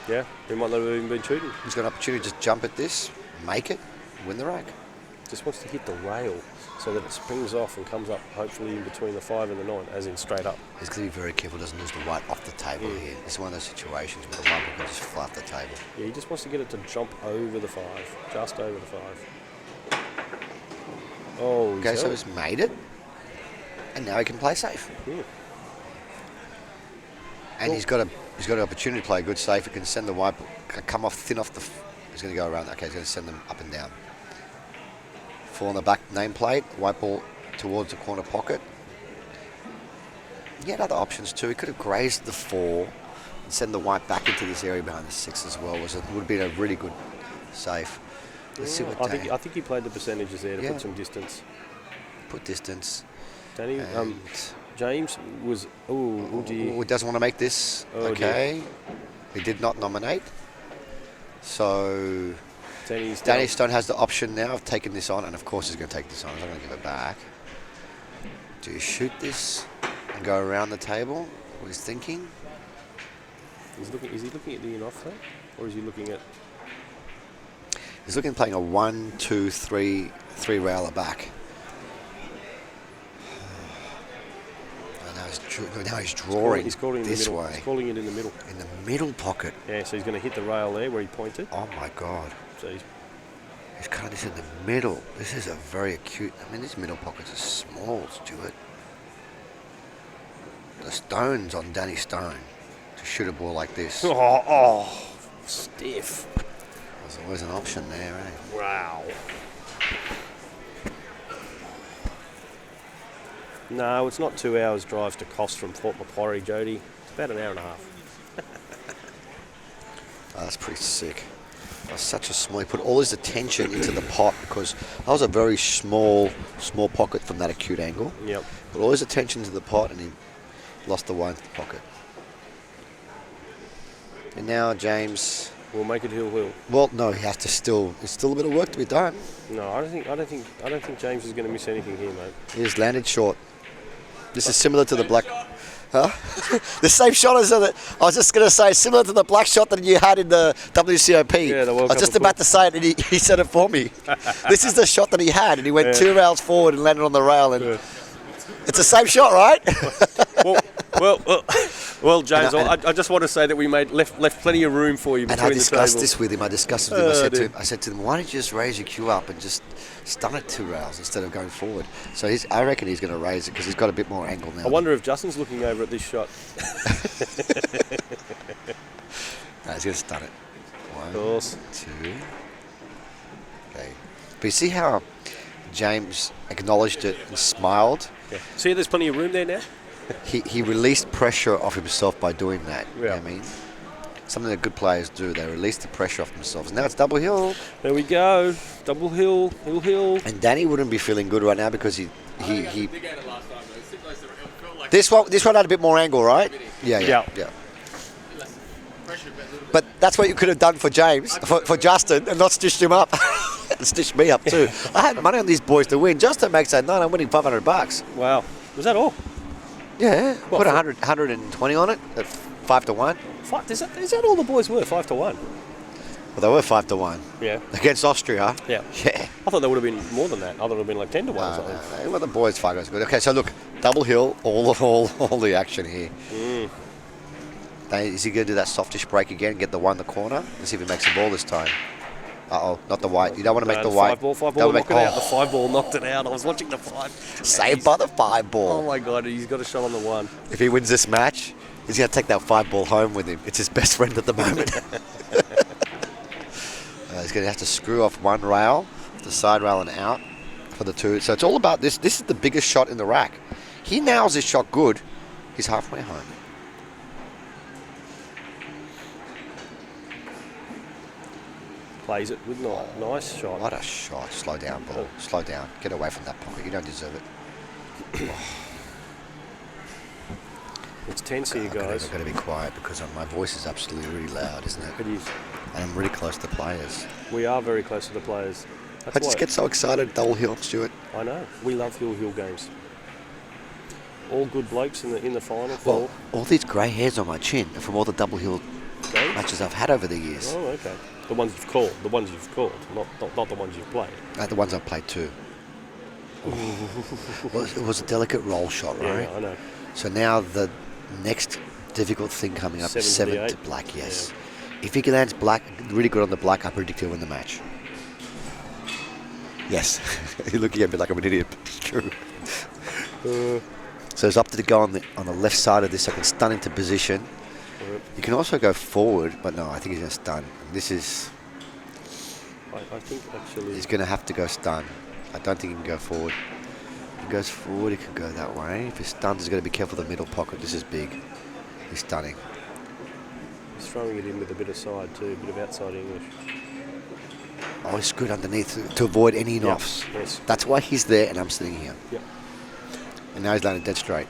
Yeah, he might not have even been shooting. he's got an opportunity to just jump at this, make it, win the rack. Just wants to hit the rail so that it springs off and comes up hopefully in between the 5 and the 9, as in straight up. He's got to be very careful, doesn't lose the white off the table here. It's one of those situations where the white ball can just fly off the table. Yeah, he just wants to get it to jump over the 5, just over the 5. Oh, Okay, so he's made it, and now he can play safe. Yeah. And he's got an opportunity to play a good safe. He can send the white ball, come off thin off the. He's going to go around. Okay, he's going to send them up and down. 4 on the back nameplate. White ball towards the corner pocket. He had other options too. He could have grazed the 4 and send the white back into this area behind the 6 as well. It would have been a really good safe. Let's see what I think he played the percentages there to Yeah. put some distance. put distance. Danny, And James was. Oh dear. he doesn't want to make this. Oh, Okay. He did not nominate. So Danny's Danny Stone has the option now of taking this on, and of course he's going to take this on. He's not going to give it back. Do you shoot this and go around the table? What he's thinking? Is he looking at the in-off though? Or is he looking at... He's looking at playing a 1-2-3 railer back. Now he's drawing He's calling it in this the middle. way. He's calling it in the middle. In the middle pocket. Yeah, so he's going to hit the rail there where he pointed. Oh my God. So he's... He's cutting this in the middle. This is a very acute. I mean, these middle pockets are small, Stuart. The stone's on Danny Stone to shoot a ball like this. Oh, stiff. There's always an option there, eh? Wow. No, it's not 2 hours drive to Coffs from Port Macquarie, Jody. It's about an hour and a half. Oh, that's pretty sick. That was such a small. He put all his attention into the pot because that was a very small pocket from that acute angle. Yep. Put all his attention to the pot and he lost the one to the pocket. And now James. We'll make it hill. Well, no, he has to still. There's still a bit of work to be done. No, I don't think James is going to miss anything here, mate. He's landed short. This is similar to the black. The same shot as I was just going to say, similar to the black shot that you had in the WCOP. Yeah, the World I was Cup just about to say it, and he said it for me. This is the shot that he had, and he went 2 rails forward and landed on the rail. And it's the same shot, right? Well, James, I just want to say that we left plenty of room for you between the And I discussed tables. this with him. I said to him, why don't you just raise your cue up and just stun it 2 rails instead of going forward? So I reckon he's going to raise it because he's got a bit more angle now. I wonder if Justin's looking over at this shot. No, he's going to stun it. 1, Of course. 2. Okay. But you see how James acknowledged it and smiled? Yeah. See, there's plenty of room there now. He released pressure off himself by doing that. Yeah. You know what I mean? Something that good players do. They release the pressure off themselves. Now it's double hill. There we go. Double hill. And Danny wouldn't be feeling good right now because he They got it last time, though. It seemed like it felt like this one had a bit more angle, right? Yeah. pressure, but But that's what you could have done for James, for Justin, and not stitched him up. And stitched me up too. I had money on these boys to win. Justin makes that 9. I'm winning $500. Wow. Was that all? Yeah. What, Put 120 on it at 5 to 1. Is that all the boys were? 5 to 1. Well, they were 5 to 1 Yeah. against Austria. Yeah. Yeah. I thought there would have been more than that. I thought it would have been like 10 to 1 or something. Well, the boys' 5 goes good. Okay, so look, double hill, all the action here. Is he going to do that softish break again, get the 1 in the corner? Let's see if he makes the ball this time. Not the white. You don't want to make the white. 5 ball, knock it out. The 5 ball knocked it out. I was watching the 5. Saved by the 5 ball. Oh my God, he's got a shot on the 1. If he wins this match, he's going to take that 5 ball home with him. It's his best friend at the moment. He's going to have to screw off 1 rail, the side rail and out for the 2. So it's all about this. This is the biggest shot in the rack. He nails this shot good. He's halfway home. Plays it with nice shot. What a shot. Slow down, ball. Slow down. Get away from that pocket. You don't deserve it. It's tense here, guys. I've got to be quiet because my voice is absolutely really loud, isn't it? It is. And I'm really close to the players. We are very close to the players. That's I just why- get so excited, double hill, Stuart. I know. We love hill games. All good blokes in the final Well, four. all these grey hairs on my chin are from all the double hill Games? matches I've had over the years. Oh, okay. The ones you've called. The ones you've called. Not the ones you've played. The ones I've played too. Well, it was a delicate roll shot, right? Yeah, I know. So now the next difficult thing coming up is 7 to 7 the to 8. black, yes. If he lands black, really good on the black, I predict he'll win the match. Yes. You're looking at me like I'm an idiot, but it's true. So it's up to the guy on the left side of this. I can stun into position. You can also go forward, but no, I think he's going to stun. This is... I think actually... He's going to have to go stun. I don't think he can go forward. If he goes forward, he can go that way. If he stuns, he's got to be careful of the middle pocket. This is big. He's stunning. He's throwing it in with a bit of side too, a bit of outside English. Oh, he's screwed underneath to avoid any knocks. Yes. That's why he's there and I'm sitting here. Yep. And now he's landed dead straight.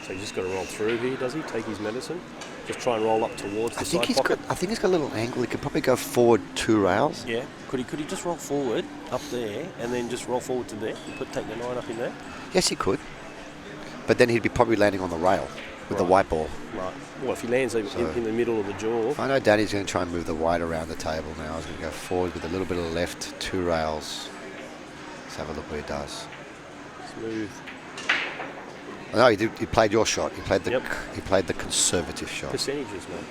So he's just got to roll through here, does he? Take his medicine? Just try and roll up towards the I think side pocket? I think he's got a little angle. He could probably go forward 2 rails. Yeah. Could he just roll forward up there and then just roll forward to there and take the 9 up in there? Yes, he could. But then he'd be probably landing on the rail with the white ball. Right. Well, if he lands in the middle of the jaw... I know Danny's going to try and move the white around the table now. He's going to go forward with a little bit of left, 2 rails. Let's have a look what he does. Smooth. No, he played your shot. He played the Yep. he played the conservative shot. Percentages, man.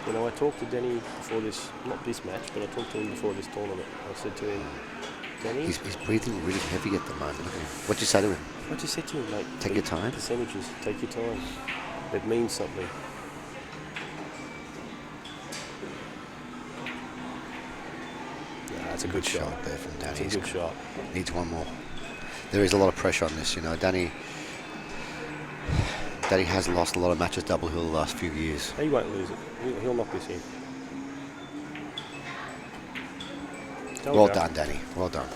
You know, I talked to Danny before this, not this match, but I talked to him before this tournament. I said to him, Danny... He's breathing really heavy at the moment. Look at him. What'd you say to him? What you said to him, mate? Take your time. Percentages, take your time. It means something. Yeah, that's a good shot. There from Danny. That's a good shot. Needs one more. There is a lot of pressure on this, you know. Danny has lost a lot of matches double hill the last few years. He won't lose it. He'll knock this in. Well done, Danny. Well done.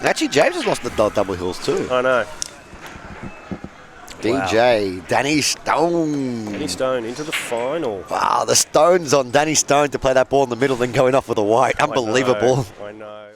Actually, James has lost the double hills too. I know. DJ, Danny Stone. Danny Stone into the final. Wow, the stones on Danny Stone to play that ball in the middle, then going off with a white. Unbelievable. I know.